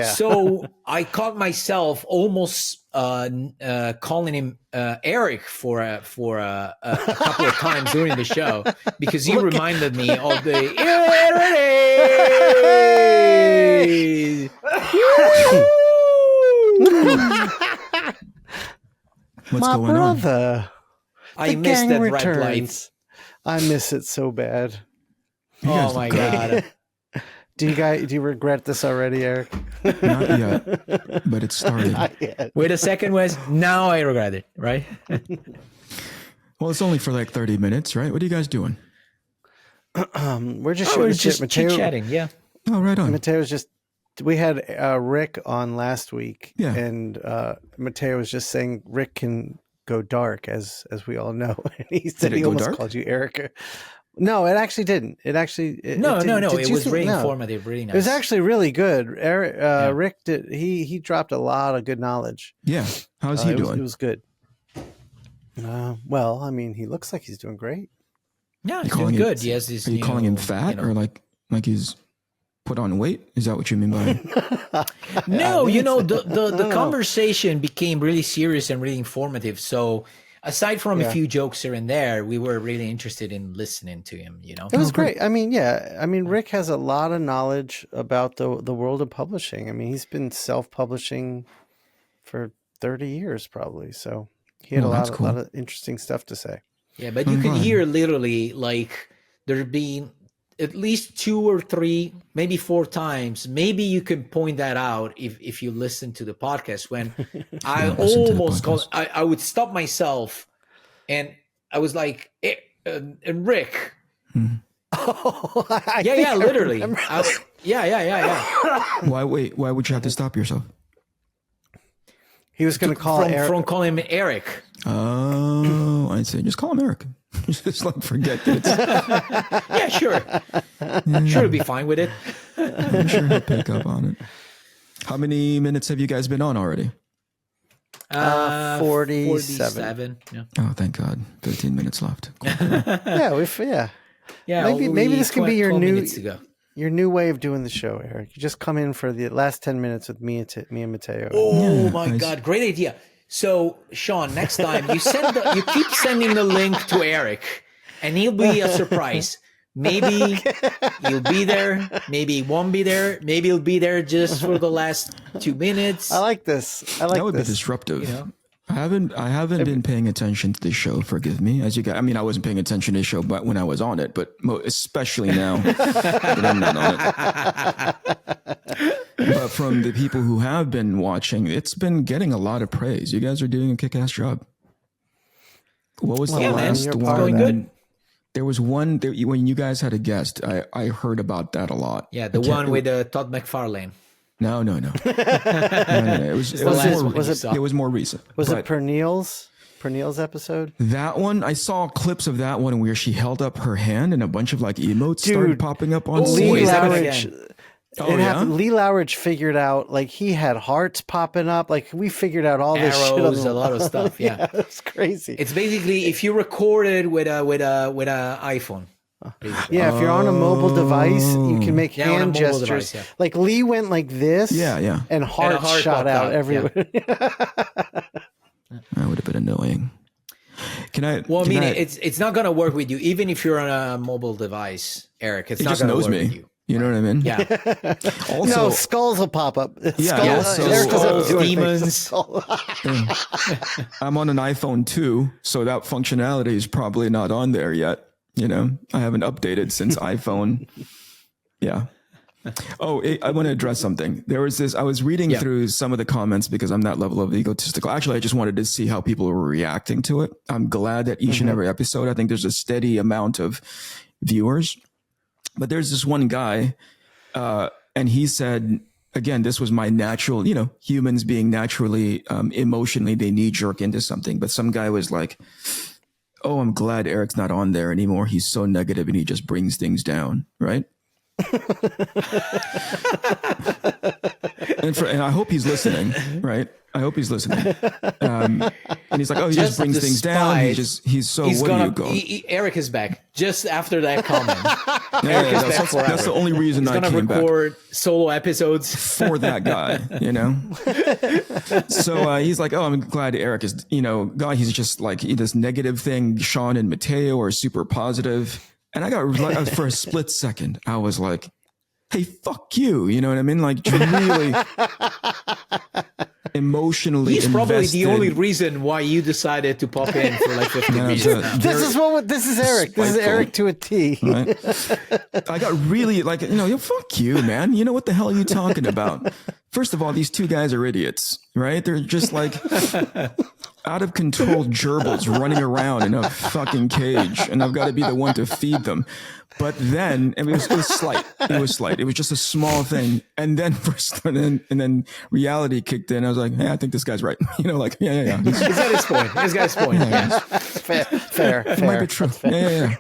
So I caught myself almost calling him Eric for a couple of times during the show, because he reminded me of the What's My going brother. I missed that red light. I miss it so bad. Oh my God. Do you regret this already, Eric? Not yet, but it started. Not yet. Wait a second, Wes. Now I regret it, right? Well, it's only for like 30 minutes, right? What are you guys doing? We're just shooting just Mattteo, chit-chatting, yeah. Oh, right on. Matteo's just. We had Rick on last week, Yeah. and Mattteo was just saying Rick can go dark, as we all know. And he said he almost called you Erica. No, it actually didn't. It actually no. didn't. It was really informative, really nice. It was actually really good. Eric, Rick did. He dropped a lot of good knowledge. Yeah. How's he doing? It was good. Well, I mean, he looks like he's doing great. Yeah, he's doing good. Yes, are you calling him fat or like he's put on weight? Is that what you mean by? No, the conversation became really serious and really informative. So aside from a few jokes here and there, we were really interested in listening to him. It was great. I mean, Rick has a lot of knowledge about the world of publishing. I mean, he's been self-publishing for 30 years probably. So he had a lot of interesting stuff to say. Yeah, but you could hear literally like there being at least 2 or 3, maybe 4 times. Maybe you can point that out if you listen to the podcast, when I almost called, I would stop myself and I was like, and Rick. Yeah, literally. Yeah. Why would you have to stop yourself? He was going to call Eric. From calling him Eric. Oh, I'd say just call him Eric. Just like forget that it's... Yeah, sure. Sure, he'll be fine with it. I'm sure he'll pick up on it. How many minutes have you guys been on already? 47. Yeah. Oh, thank God. 15 minutes left. Cool. Yeah. Maybe this can be your new way of doing the show, Eric. You just come in for the last 10 minutes with me and Mattteo. Oh my God, great idea. So, Shawn, next time you keep sending the link to Eric, and he'll be a surprise. Maybe he'll be there. Maybe he won't be there. Maybe he'll be there just for the last 2 minutes. I like this. That would be disruptive. I haven't been paying attention to this show. Forgive me, as you guys. I mean, I wasn't paying attention to the show, but when I was on it, but especially now that I'm not on it. But from the people who have been watching, it's been getting a lot of praise. You guys are doing a kick-ass job. What was the last one? Going good. There was one when you guys had a guest. I heard about that a lot. Yeah, the one with Todd McFarlane. No. It was more recent. Was it Pernille's episode? That one, I saw clips of that one where she held up her hand and a bunch of like emotes started popping up on screen. Lee Lowridge figured out, like, he had hearts popping up. Like, we figured out all this shit. A lot of stuff. Yeah, it's crazy. It's basically if you recorded with a iPhone. Yeah, if you're on a mobile device, you can make Yeah, on a hand mobile gestures. device, yeah. Like Lee went like this, Yeah. and hearts heart shot popped out out, everywhere. That would have been annoying. Well, it's not gonna work with you, even if you're on a mobile device, Eric. It's He not just gonna knows work me. with you. You know what I mean? Yeah. Also, No, skulls will pop up. Yeah, Skulls, so- Eric doesn't Skulls, do anything. demons. I'm on an iPhone 2, so that functionality is probably not on there yet. You know, I haven't updated since iPhone. Yeah. Oh, I want to address something. There was this, I was reading through some of the comments because I'm that level of egotistical. Actually, I just wanted to see how people were reacting to it. I'm glad that each and every episode, I think there's a steady amount of viewers. But there's this one guy, and he said, again, this was my natural, humans being naturally, emotionally, they knee jerk into something. But some guy was like, oh, I'm glad Eric's not on there anymore. He's so negative and he just brings things down, right? and I hope he's listening, right? I hope he's listening. And he's like, oh, he just brings things down. He's so, what do you go? Eric is back just after that comment. That's the only reason I came back. He's going to record solo episodes for that guy, So he's like, oh, I'm glad Eric is, God, he's just like this negative thing. Shawn and Mattteo are super positive. And I got, for a split second, I was like, hey, fuck you. You know what I mean? Like, really emotionally He's invested. probably the only reason why you decided to pop in for like 15 minutes. This is Eric. This is Eric to a T. Right? I got really like, fuck you, man. You know what the hell are you talking about? First of all, these two guys are idiots, right? They're just like out of control gerbils running around in a fucking cage, and I've got to be the one to feed them. But then it was slight. It was slight. It was just a small thing, and then and then reality kicked in. I was like, hey, I think this guy's right. Yeah. Is that his point? This guy's point. Yeah. Fair. It might be true. Yeah.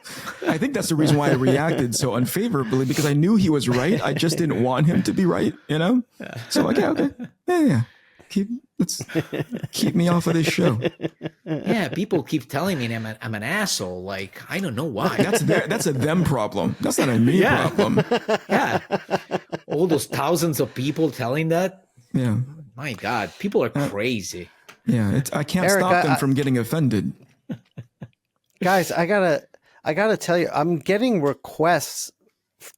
I think that's the reason why I reacted so unfavorably, because I knew he was right. I just didn't want him to be right. So like, okay. Yeah. Let's keep me off of this show. Yeah, people keep telling me I'm an asshole. Like, I don't know why. That's a them problem. That's not a me problem. Yeah. All those thousands of people telling that. Yeah. My God, people are crazy. Yeah, I can't Eric, stop them from getting offended. Guys, I gotta tell you, I'm getting requests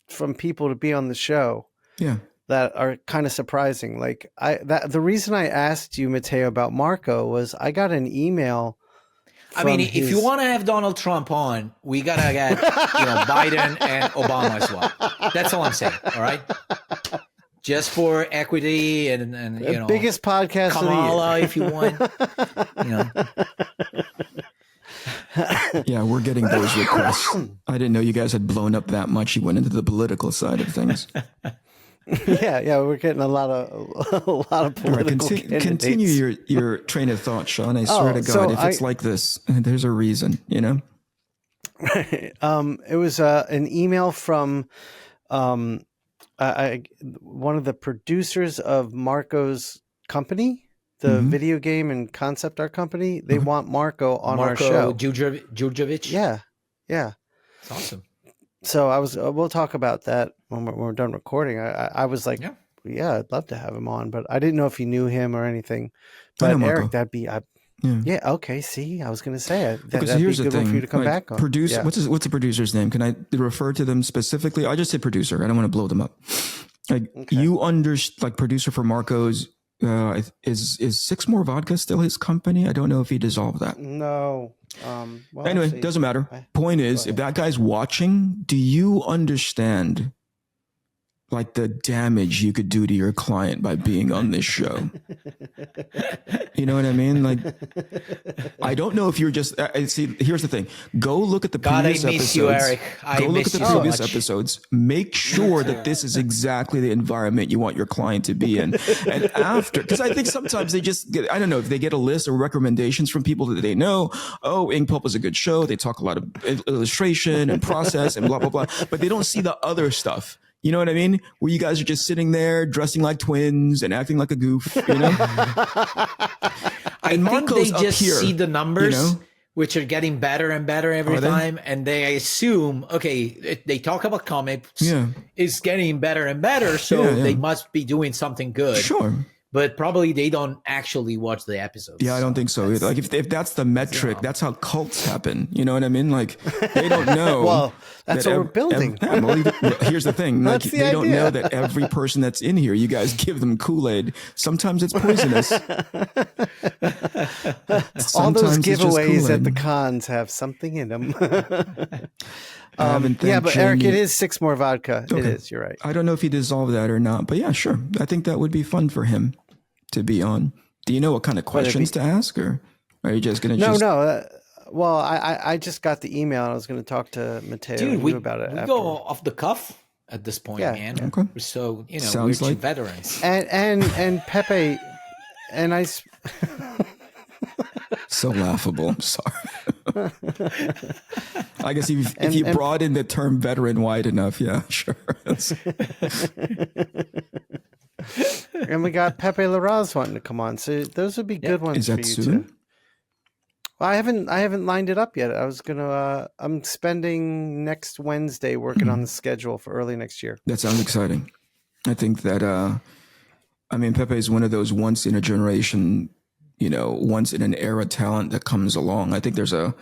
from people to be on the show. Yeah. That are kind of surprising. Like the reason I asked you, Mattteo, about Marco was I got an email. If you want to have Donald Trump on, we gotta get Biden and Obama as well. That's all I'm saying. All right, just for equity and the biggest podcast Kamala, of if you want. Yeah, we're getting those requests. I didn't know you guys had blown up that much. You went into the political side of things. Yeah, we're getting a lot of political candidates. Continue your train of thought, Shawn. I swear to God, if it's like this, there's a reason, It was an email from one of the producers of Marco's company, the video game and concept art company. They want Marco on our show. Djurdjevic? Yeah. It's awesome. So we'll talk about that when we're done recording. I was like, yeah, I'd love to have him on, but I didn't know if you knew him or anything. But Eric, that'd be, okay. See, I was going to say that'd here's be a good the thing. one for you to come back on. Producer, what's the producer's name? Can I refer to them specifically? I just say producer. I don't want to blow them up. You producer for Marco's. Is Six More Vodka still his company? I don't know if he dissolved that. No. Anyway, doesn't matter. Point is, if that guy's watching, do you understand like the damage you could do to your client by being on this show? You know what I mean? Like, I don't know if you're just see. Here's the thing: go look at the previous episodes. You, Eric. Go look at the previous episodes. Make sure that this is exactly the environment you want your client to be in. And after, because I think sometimes they just get, I don't know if they get a list of recommendations from people that they know. Oh, Inkpulp is a good show. They talk a lot of illustration and process and blah blah blah, but they don't see the other stuff. You know what I mean? Where you guys are just sitting there dressing like twins and acting like a goof, I think they just see the numbers, which are getting better and better every time, and they assume, okay, they talk about comics, it's getting better and better, so they must be doing something good. Sure. But probably they don't actually watch the episodes. Yeah, I don't think so either. Like if that's the metric, that's how cults happen. You know what I mean? Like they don't know. Well, that's what we're building. Here's the thing. Like they don't know that every person that's in here, you guys give them Kool-Aid. Sometimes it's poisonous. All those giveaways at the cons have something in them. But Eric, it is 6 more vodka. Okay. It is. You're right. I don't know if he dissolved that or not, but yeah, sure. I think that would be fun for him to be on. Do you know what kind of questions to ask, or are you just going to? No. Well, I just got the email, and I was going to talk to Mattteo about it. We go off the cuff at this point, man. Okay. So Sounds we're like veterans. And Pepe, and I. So laughable. I'm sorry. I guess if you brought in the term veteran wide enough, yeah, sure. And we got Pepe Larraz wanting to come on, so those would be good ones. Is that for you soon? Too. Well, I haven't lined it up yet. I was gonna. I'm spending next Wednesday working on the schedule for early next year. That sounds exciting. I think that. I mean, Pepe is one of those once in a generation, once in an era talent that comes along. I think there's a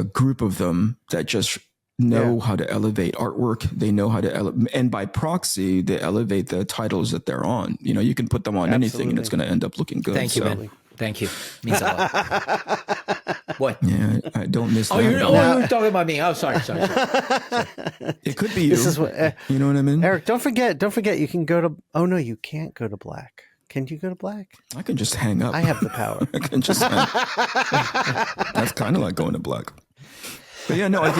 group of them that just know how to elevate artwork. They know how to and by proxy, they elevate the titles that they're on. You can put them on anything and it's going to end up looking good. Thank you, man. Thank you. Means a lot. What? Yeah, I don't miss that. You're talking about me. Oh, sorry. It could be you. This is what, you know what I mean? Eric, don't forget, you can go to, oh no, you can't go to black. Can you go to black? I can just hang up. I have the power. I can just That's kind of like going to black. But yeah, no, I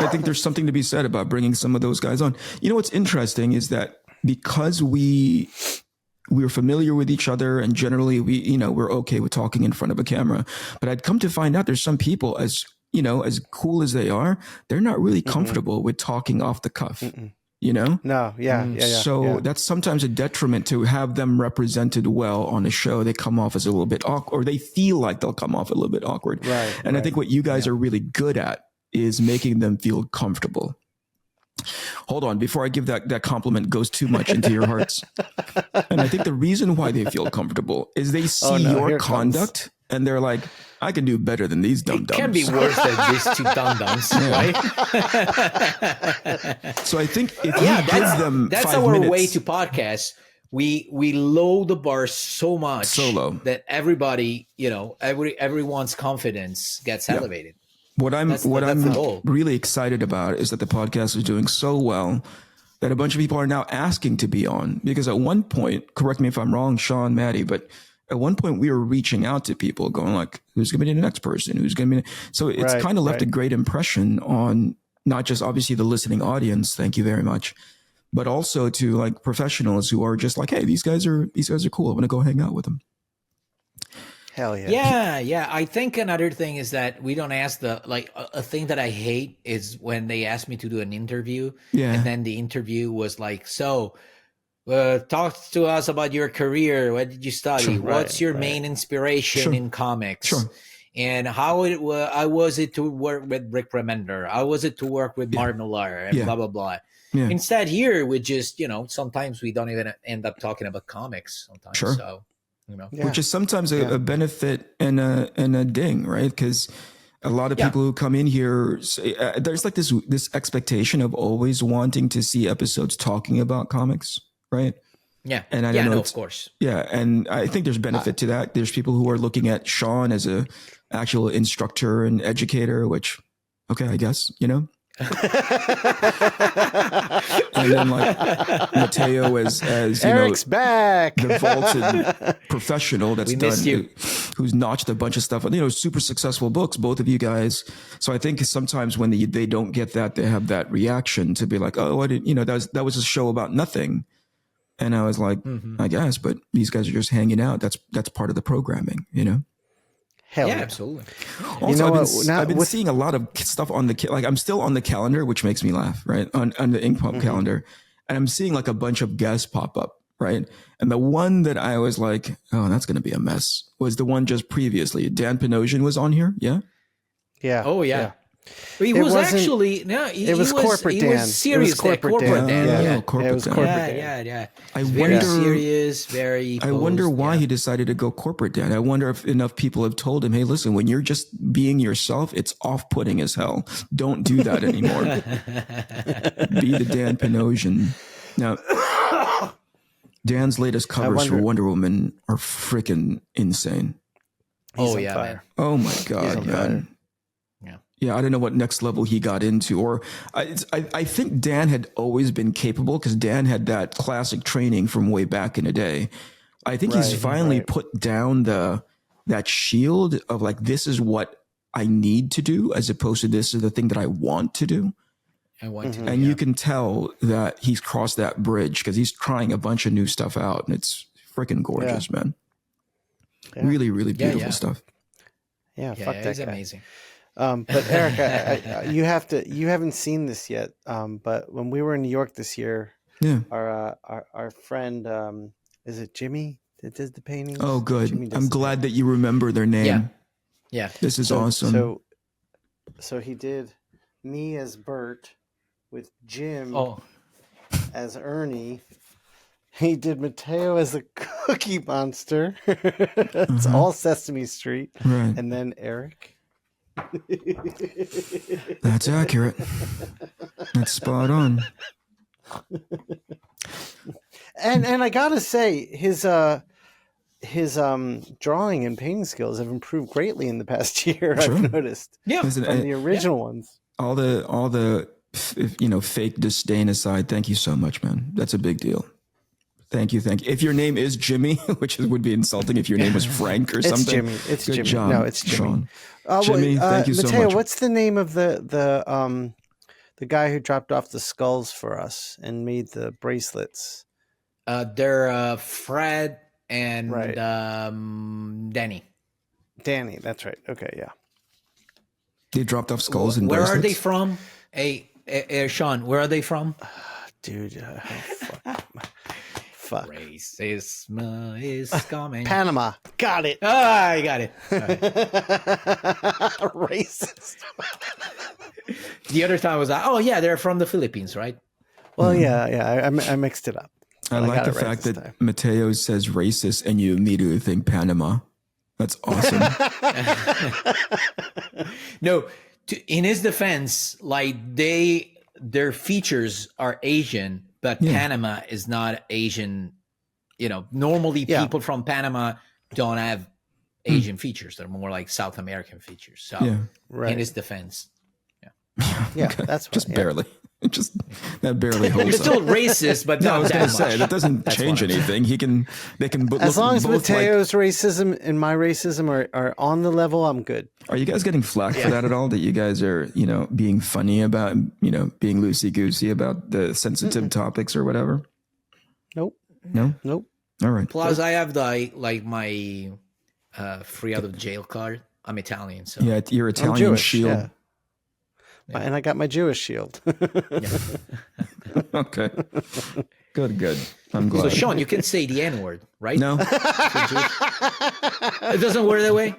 think there's something to be said about bringing some of those guys on. What's interesting is that because we're familiar with each other and generally we're okay with talking in front of a camera, but I'd come to find out there's some people as cool as they are, they're not really comfortable with talking off the cuff. No, So that's sometimes a detriment to have them represented well on a show. They come off as a little bit awkward, or they feel like they'll come off a little bit awkward. Right. And I think what you guys are really good at is making them feel comfortable. Hold on, before I give that compliment goes too much into your hearts. And I think the reason why they feel comfortable is they see your conduct and they're like, I can do better than these dum-dums. It can be worse than these two dum-dums, right? So I think if you give them that's 5 our minutes, way to podcast. We lower the bar so low that everybody, everyone's confidence gets elevated. What I'm really excited about is that the podcast is doing so well that a bunch of people are now asking to be on. Because at one point, correct me if I'm wrong, Shawn, Maddie, but at one point we were reaching out to people going like, who's going to be the next person? Who's going to be? So it's kind of left a great impression on not just obviously the listening audience. Thank you very much. But also to like professionals who are just like, hey, these guys are cool. I want to go hang out with them. Hell yeah. Yeah. I think another thing is that we don't ask a thing that I hate is when they ask me to do an interview. Yeah. And then the interview was like, so talk to us about your career. What did you study? Sure. What's your main inspiration in comics? Sure. And how was it to work with Rick Remender? How was it to work with Mark Millar and blah, blah, blah. Yeah. Instead here, we just, sometimes we don't even end up talking about comics sometimes. Sure. So. Which is sometimes a benefit and a ding, right? Because a lot of people who come in here, there's like this expectation of always wanting to see episodes talking about comics, right? Yeah. And I don't know, of course. Yeah. And I think there's benefit to that. There's people who are looking at Shawn as a actual instructor and educator, which, okay, I guess, and then like Mattteo as Eric's back, the vaulted professional that's who's notched a bunch of stuff, super successful books, both of you guys. So I think sometimes when they don't get that, they have that reaction to be like, oh, that was a show about nothing. And I was like, I guess, but these guys are just hanging out. That's part of the programming, Hell yeah, absolutely. Also, I've been seeing a lot of stuff on I'm still on the calendar, which makes me laugh, right? On the Inkpulp calendar. And I'm seeing like a bunch of guests pop up, right? And the one that I was like, oh, that's going to be a mess was the one just previously. Dan Panosian was on here. Yeah. Yeah. Oh yeah. Yeah. He It was wasn't- actually no. He, It was corporate he Dan. was serious. It was corporate Dan. Dan. Yeah. Yeah. corporate It was Dan. corporate Yeah, Dan. yeah. I It's very wonder- serious. Very. I wonder posed, why yeah. he decided to go corporate, Dan. I wonder if enough people have told him, hey, listen, when you're just being yourself, it's off-putting as hell. Don't do that anymore. Be the Dan Panosian. Now, Dan's latest covers for wonder- Wonder Woman are freaking insane. He's Oh on yeah, fire. man. Oh my on God, fire. man. Yeah. Yeah, I don't know what next level he got into, or I think Dan had always been capable because Dan had that classic training from way back in the day. I think he's finally put down that shield of like, this is what I need to do, as opposed to this is the thing that I want to do. I want to. And you can tell that he's crossed that bridge because he's trying a bunch of new stuff out, and it's freaking gorgeous, man. Yeah. Really, really beautiful yeah. stuff. Yeah, Yeah, fuck that he's guy. amazing. But Eric, you haven't seen this yet. But when we were in New York this year, Yeah. our friend, is it Jimmy that did the paintings? Oh, good. Jimmy does I'm the glad that you remember their name. Yeah. Yeah. This is awesome. So he did me as Bert with Jim Oh. as Ernie. He did Mateo as a Cookie Monster. It's all Sesame Street. Right. And then Eric. That's accurate. That's spot on. And I gotta say, his drawing and painting skills have improved greatly in the past year. Sure. I've noticed. Yeah. Listen, From the original ones. all the fake disdain aside, thank you so much, man. That's a big deal. Thank you. If your name is Jimmy, which would be insulting if your name was Frank or something. It's Jimmy. It's Good Jimmy. job, No, it's Jimmy. Shawn. Jimmy, thank you so Mattteo, much. what's the name of the guy who dropped off the skulls for us and made the bracelets? They're Fred and Right. Danny. Danny, that's right. Okay, yeah. They dropped off skulls and Where are they bracelets? from? Hey, Shawn, where are they from? Dude, fuck. Racism is coming. Panama. Got it. Ah, I got it. All right. Racist. The other time was like, oh yeah, they're from the Philippines, right? Well, yeah. I mixed it up. I But like got the it right fact this that time. Mateo says racist and you immediately think Panama. That's awesome. No, in his defense, like their features are Asian, but Panama is not Asian. Normally people from Panama don't have Asian features. They're more like South American features. So Yeah. Right. in his defense, Yeah, that's why, Just yeah. barely. Just that barely holds it's up. still racist, but No, I not was that going to much. say that doesn't change what I'm anything. They can As long as both like. Matteo's racism and my racism are on the level, I'm good. Are you guys getting flack for that at all? That you guys are, being funny about, being loosey goosey about the sensitive topics or whatever? Nope. No. Nope. All right. Plus, I have my free out of jail card. I'm Italian, so Yeah, your I'm Italian Jewish. shield. Yeah. And I got my Jewish shield. Okay. Good. I'm So glad. Shawn, you can say the N word, right? No, It doesn't work that way.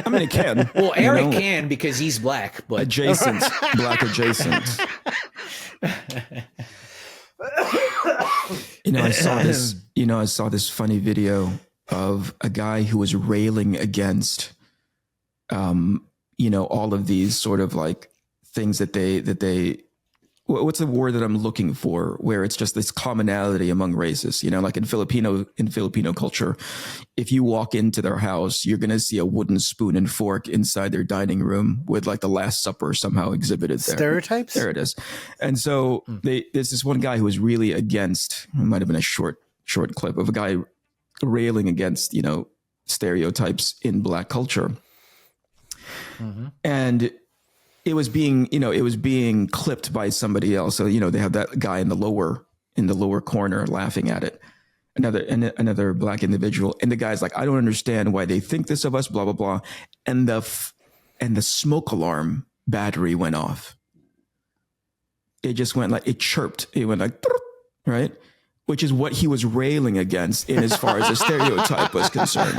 I mean it can. Well, Eric can because he's black, but Adjacent, black adjacent. I saw this. I saw this funny video of a guy who was railing against, all of these sort of like things that they. What's the word that I'm looking for? Where it's just this commonality among races, like in Filipino culture, if you walk into their house, you're going to see a wooden spoon and fork inside their dining room with like the Last Supper somehow exhibited there. Stereotypes? There it is. And so there's this one guy who was really against, it might've been a short clip of a guy railing against, stereotypes in black culture. Mm-hmm. And it was being clipped by somebody else. So, they have that guy in the lower corner laughing at it. Another black individual. And the guy's like, I don't understand why they think this of us, blah, blah, blah. And the smoke alarm battery went off. It just went like, it chirped. It went like, right? which is what he was railing against in as far as the stereotype was concerned.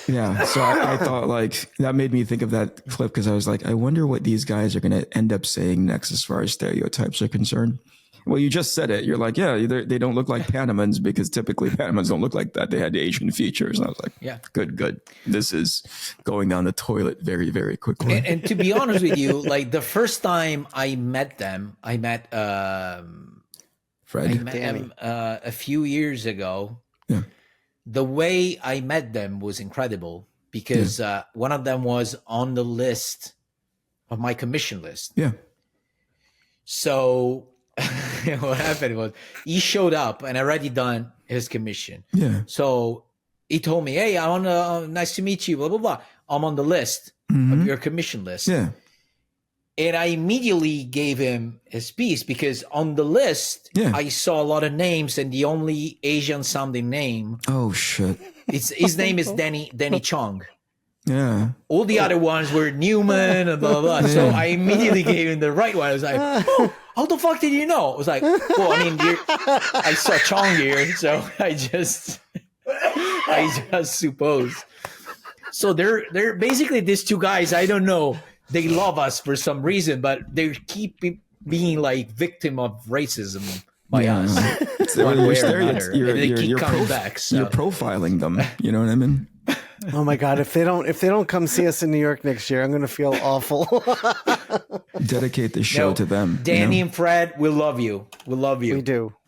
Yeah, so I thought like that made me think of that clip because I was like, I wonder what these guys are going to end up saying next as far as stereotypes are concerned. Well, you just said it. You're like, yeah, they don't look like Panamans because typically Panamans don't look like that. They had Asian features. And I was like, yeah, good. This is going down the toilet very, very quickly. And to be honest with you, like the first time I met them, I met Fred. I met him a few years ago. Yeah. The way I met them was incredible because one of them was on the list of my commission list. Yeah. So what happened was he showed up and already done his commission. Yeah. So he told me, hey, I want to, nice to meet you, blah, blah, blah. I'm on the list of your commission list. Yeah. And I immediately gave him his piece because on the list, I saw a lot of names and the only Asian sounding name. Oh, shit. His name is Danny Chong. Yeah. All the other ones were Newman and blah, blah, blah. So I immediately gave him the right one. I was like, oh, how the fuck did you know? I was like, well, I mean, I saw Chong here, so I just suppose. So they're basically these two guys. I don't know. They love us for some reason, but they keep being like victim of racism by us. One way or another. They keep coming back. So. You're profiling them. You know what I mean? Oh my God! If they don't come see us in New York next year, I'm going to feel awful. Dedicate the show to them. Danny and Fred, we love you. We love you.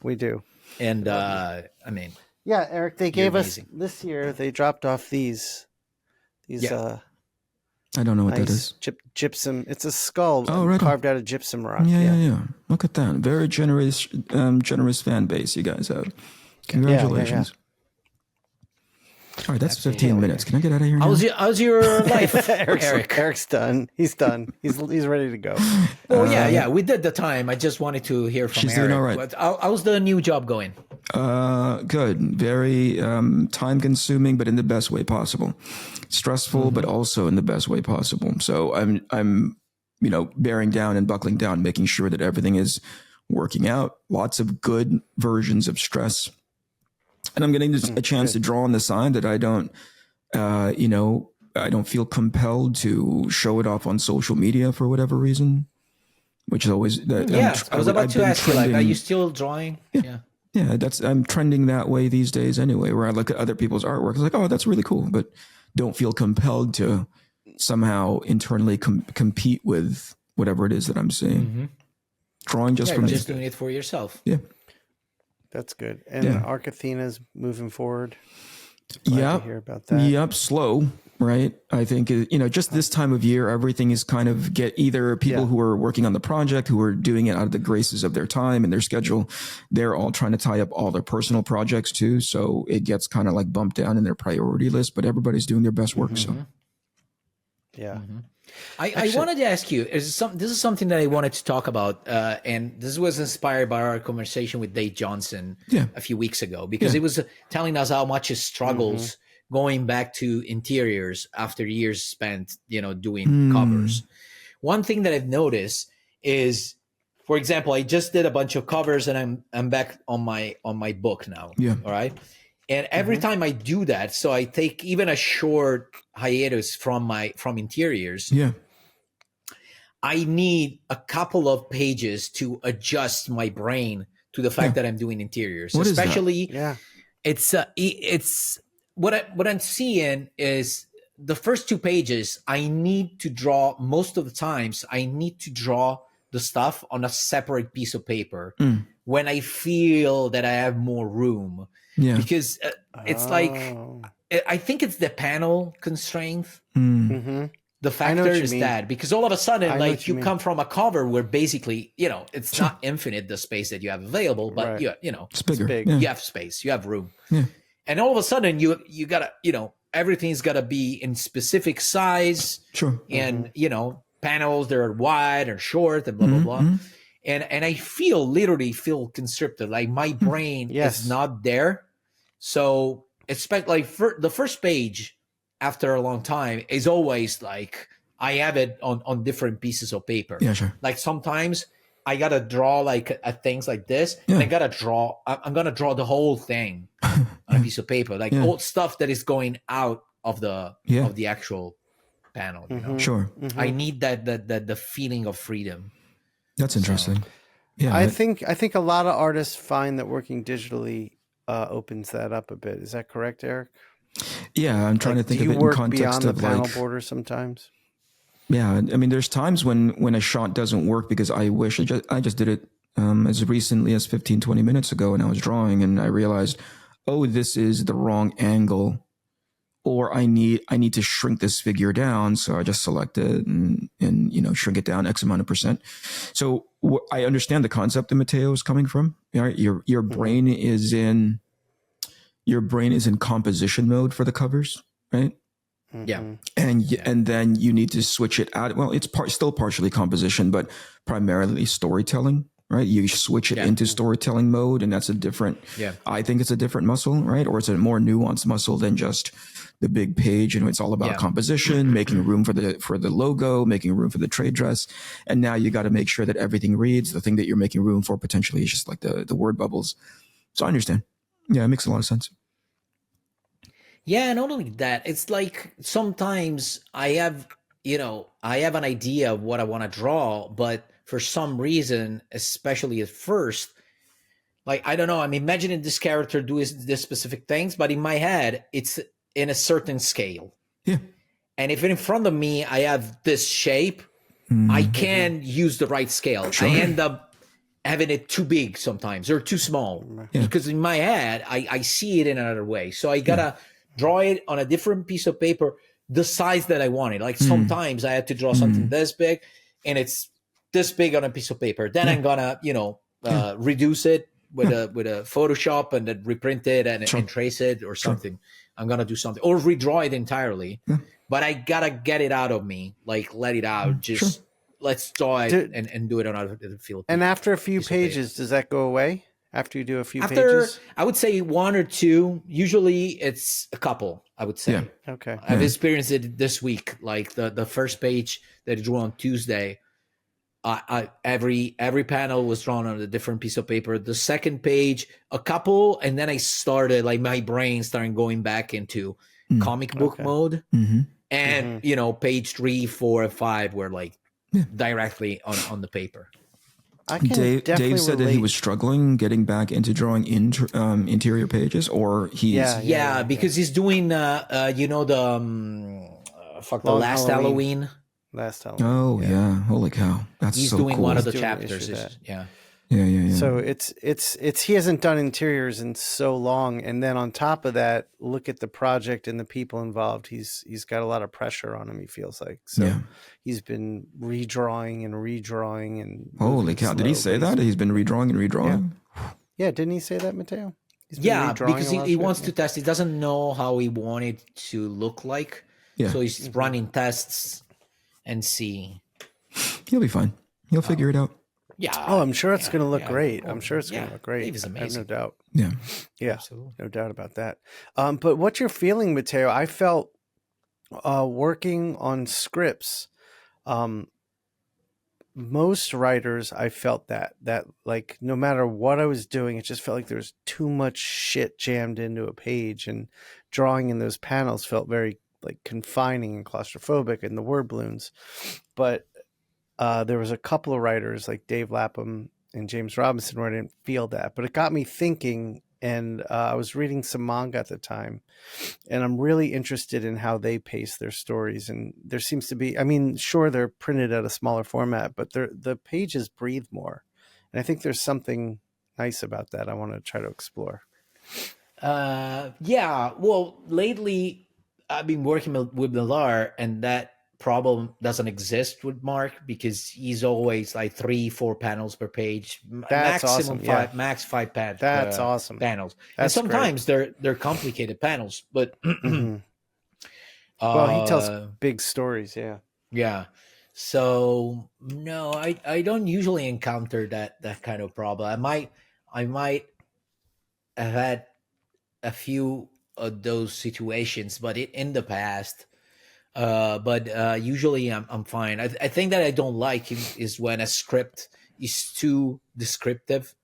We do. And I mean, yeah, Eric, they gave us this year. They dropped off these. I don't know what nice that is. Gypsum. It's a skull right carved out of gypsum rock. Yeah. Look at that. Very generous fan base you guys have. Congratulations. Yeah. All right, that's 15 minutes. Can I get out of here now? How's your life, Eric? Eric's done. He's done. He's ready to go. Oh, yeah. We did the time. I just wanted to hear from she's Eric. Doing all right. How's the new job going? Good. Very time-consuming, but in the best way possible. Stressful, but also in the best way possible. So I'm bearing down and buckling down, making sure that everything is working out. Lots of good versions of stress. And I'm getting a chance to draw on the side that I don't, I don't feel compelled to show it off on social media for whatever reason, which is always that. I was about to ask you, like, are you still drawing? Yeah. I'm trending that way these days anyway, where I look at other people's artwork. It's like, oh, that's really cool, but don't feel compelled to somehow internally compete with whatever it is that I'm seeing. Drawing just for me. Just doing it for yourself. Yeah. That's good. And Arcathena's moving forward. Glad to hear about that. Yep. Slow, right? I think, just this time of year, everything is kind of either people who are working on the project, who are doing it out of the graces of their time and their schedule. They're all trying to tie up all their personal projects too. So it gets kind of like bumped down in their priority list, but everybody's doing their best work. So. Yeah. I wanted to ask you, this is something that I wanted to talk about, and this was inspired by our conversation with Dave Johnson a few weeks ago, because he was telling us how much he struggles going back to interiors after years spent, doing covers. One thing that I've noticed is, for example, I just did a bunch of covers and I'm back on my book now. Yeah. All right. And every time I do that, so I take even a short hiatus from interiors. Yeah. I need a couple of pages to adjust my brain to the fact that I'm doing interiors. What Especially, is that? it's what I'm seeing is the first 2 pages. I need to draw most of the times. I need to draw the stuff on a separate piece of paper when I feel that I have more room. Yeah, because it's like I think it's the panel constraint. The factor is that because all of a sudden, like you come from a cover where basically it's not infinite the space that you have available, but it's bigger. Big. You have space, you have room, and all of a sudden you gotta everything's gotta be in specific size. Sure, and panels that are wide or short and blah blah blah. And I literally feel constricted. Like my brain is not there. So expect like the first page after a long time is always like I have it on different pieces of paper. Yeah, sure. Like sometimes I gotta draw like things like this, and I gotta draw. I'm gonna draw the whole thing on a piece of paper, like old stuff that is going out of the actual panel. You know? Sure. I need that the feeling of freedom. That's interesting. Yeah, I think a lot of artists find that working digitally opens that up a bit. Is that correct, Eric? Yeah, I'm trying to think of it in context beyond the of panel like border sometimes. Yeah, I mean, there's times when a shot doesn't work because I wish I just did it as recently as 15, 20 minutes ago, and I was drawing and I realized, oh, this is the wrong angle, or I need to shrink this figure down. So I just select it and shrink it down X amount of percent. So I understand the concept that Mattteo is coming from. Right? Your brain is in composition mode for the covers, right? Yeah. And then you need to switch it out. Well, it's still partially composition, but primarily storytelling, right? You switch it into storytelling mode, and that's a different, I think it's a different muscle, right? Or it's a more nuanced muscle than just the big page. And it's all about composition, making room for the logo, making room for the trade dress. And now you got to make sure that everything reads. The thing that you're making room for potentially is just like the word bubbles. So I understand. Yeah, it makes a lot of sense. Yeah, not only that, it's like sometimes I have an idea of what I want to draw, but for some reason, especially at first, like, I don't know, I'm imagining this character doing this specific things, but in my head, it's in a certain scale. Yeah. And if in front of me, I have this shape, I can't use the right scale. Sure. I end up having it too big sometimes or too small because in my head, I see it in another way. So I gotta draw it on a different piece of paper, the size that I wanted. Like sometimes I had to draw something this big and it's this big on a piece of paper. Then I'm gonna, reduce it with a Photoshop and then reprint it and trace it or something. I'm gonna do something or redraw it entirely. But I gotta get it out of me, like let it out. Just let's draw it and do it on the field. And after a few pages, does that go away? After you do a few pages? I would say one or two. Usually it's a couple, I would say. Yeah. Okay. I've experienced it this week. Like the first page that I drew on Tuesday, every panel was drawn on a different piece of paper. The second page, a couple, and then I started, like my brain started going back into comic book mode. And, page 3, 4, and 5 were like directly on the paper. Dave said that he was struggling getting back into drawing interior pages, or he's because he's doing the last Halloween. Last Halloween. Oh yeah, holy cow, that's he's so doing cool. one of the chapters. Yeah. So it's he hasn't done interiors in so long, and then on top of that, look at the project and the people involved. He's got a lot of pressure on him. He feels like he's been redrawing and holy cow! Did he say that he's been redrawing and redrawing? Yeah, didn't he say that, Mattteo? Because he wants to test. He doesn't know how he wanted to look like, so he's running tests and see. He'll be fine. He'll figure it out. Yeah. Oh, I'm sure it's going to look great. I'm sure it's going to look great. Dave is amazing. I have no doubt. Yeah. Absolutely. No doubt about that. But what you're feeling, Mattteo, I felt working on scripts. Most writers, I felt that like no matter what I was doing, it just felt like there was too much shit jammed into a page, and drawing in those panels felt very like confining and claustrophobic, and the word balloons. But there was a couple of writers like Dave Lapham and James Robinson where I didn't feel that, but it got me thinking. And I was reading some manga at the time, and I'm really interested in how they pace their stories. And there seems to be, I mean, sure, they're printed at a smaller format, but the pages breathe more. And I think there's something nice about that I want to try to explore. Well, lately I've been working with Millar, and that problem doesn't exist with Mark because he's always like 3-4 panels per page. That's maximum awesome. 5, max 5 pads. That's awesome. Panels. That's and sometimes they're complicated panels, but well, he tells big stories. Yeah. So no, I don't usually encounter that kind of problem. I might have had a few of those situations, but in the past. But usually I'm fine. I think that I don't like is when a script is too descriptive.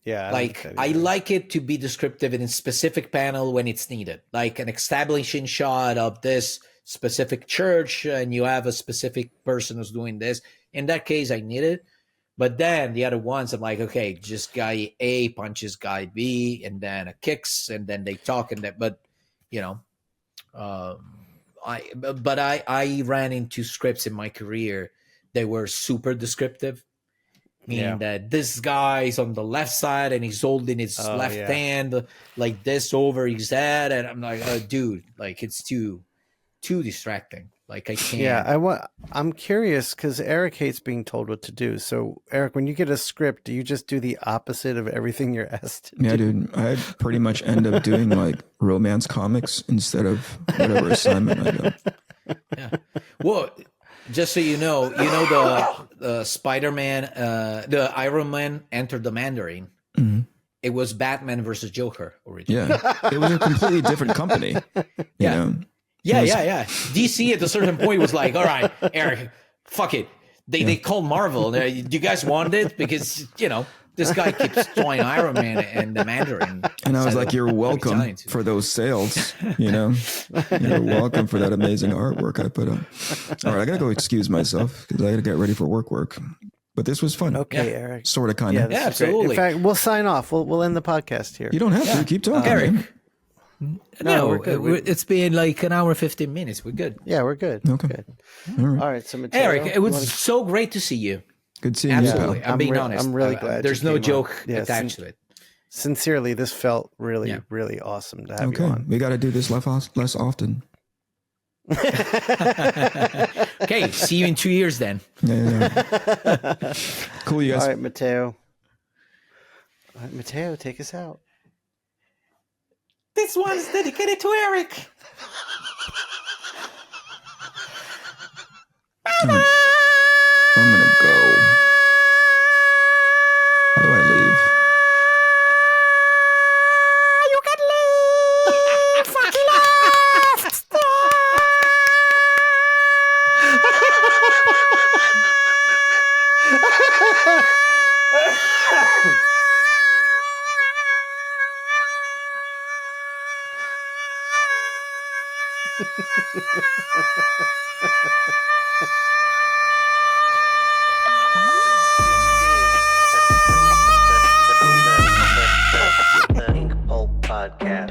Yeah, I like it to be descriptive in a specific panel when it's needed, like an establishing shot of this specific church, and you have a specific person who's doing this. In that case, I need it. But then the other ones, I'm like, okay, just guy A punches guy B, and then a kicks, and then they talk, and that. But I ran into scripts in my career that were super descriptive. Meaning that this guy's on the left side and he's holding his left hand like this over his head, and I'm like, oh, dude, like it's too distracting. Like I can't. Yeah, I'm curious because Eric hates being told what to do. So Eric, when you get a script, do you just do the opposite of everything you're asked to do? Yeah, dude, I pretty much end up doing like romance comics instead of whatever assignment I got. Yeah. Well, just so you know the Spider-Man, the Iron Man entered the Mandarin. Mm-hmm. It was Batman versus Joker originally. Yeah, it was a completely different company. You know? Yeah. DC at a certain point was like, all right, Eric, fuck it. They called Marvel. Do you guys want it? Because, this guy keeps throwing Iron Man and the Mandarin. And I was like, you're welcome for those sales. You're welcome for that amazing artwork I put up. All right, I got to go excuse myself because I got to get ready for work. But this was fun. Okay, Eric. Sort of, kind of. Yeah, absolutely. In fact, we'll sign off. We'll end the podcast here. You don't have to. Keep talking, Eric. man. No, we're good. It's been like an hour, 15 minutes. We're good. Yeah, we're good. Okay. Good. All right. All right, so Mattteo, Eric, it was so great to see you. Good seeing you. Absolutely. I'm being honest. I'm really glad. There's you no came joke on. Yeah, attached to it. Sincerely, this felt really, really awesome to have you on. We got to do this less often. Okay, see you in 2 years then. Yeah. Cool, you guys. All right, Mattteo. Mattteo, take us out. This one's dedicated to Eric. I'm gonna go. How do I leave? You can leave. Fuck left. The Inkpulp Podcast.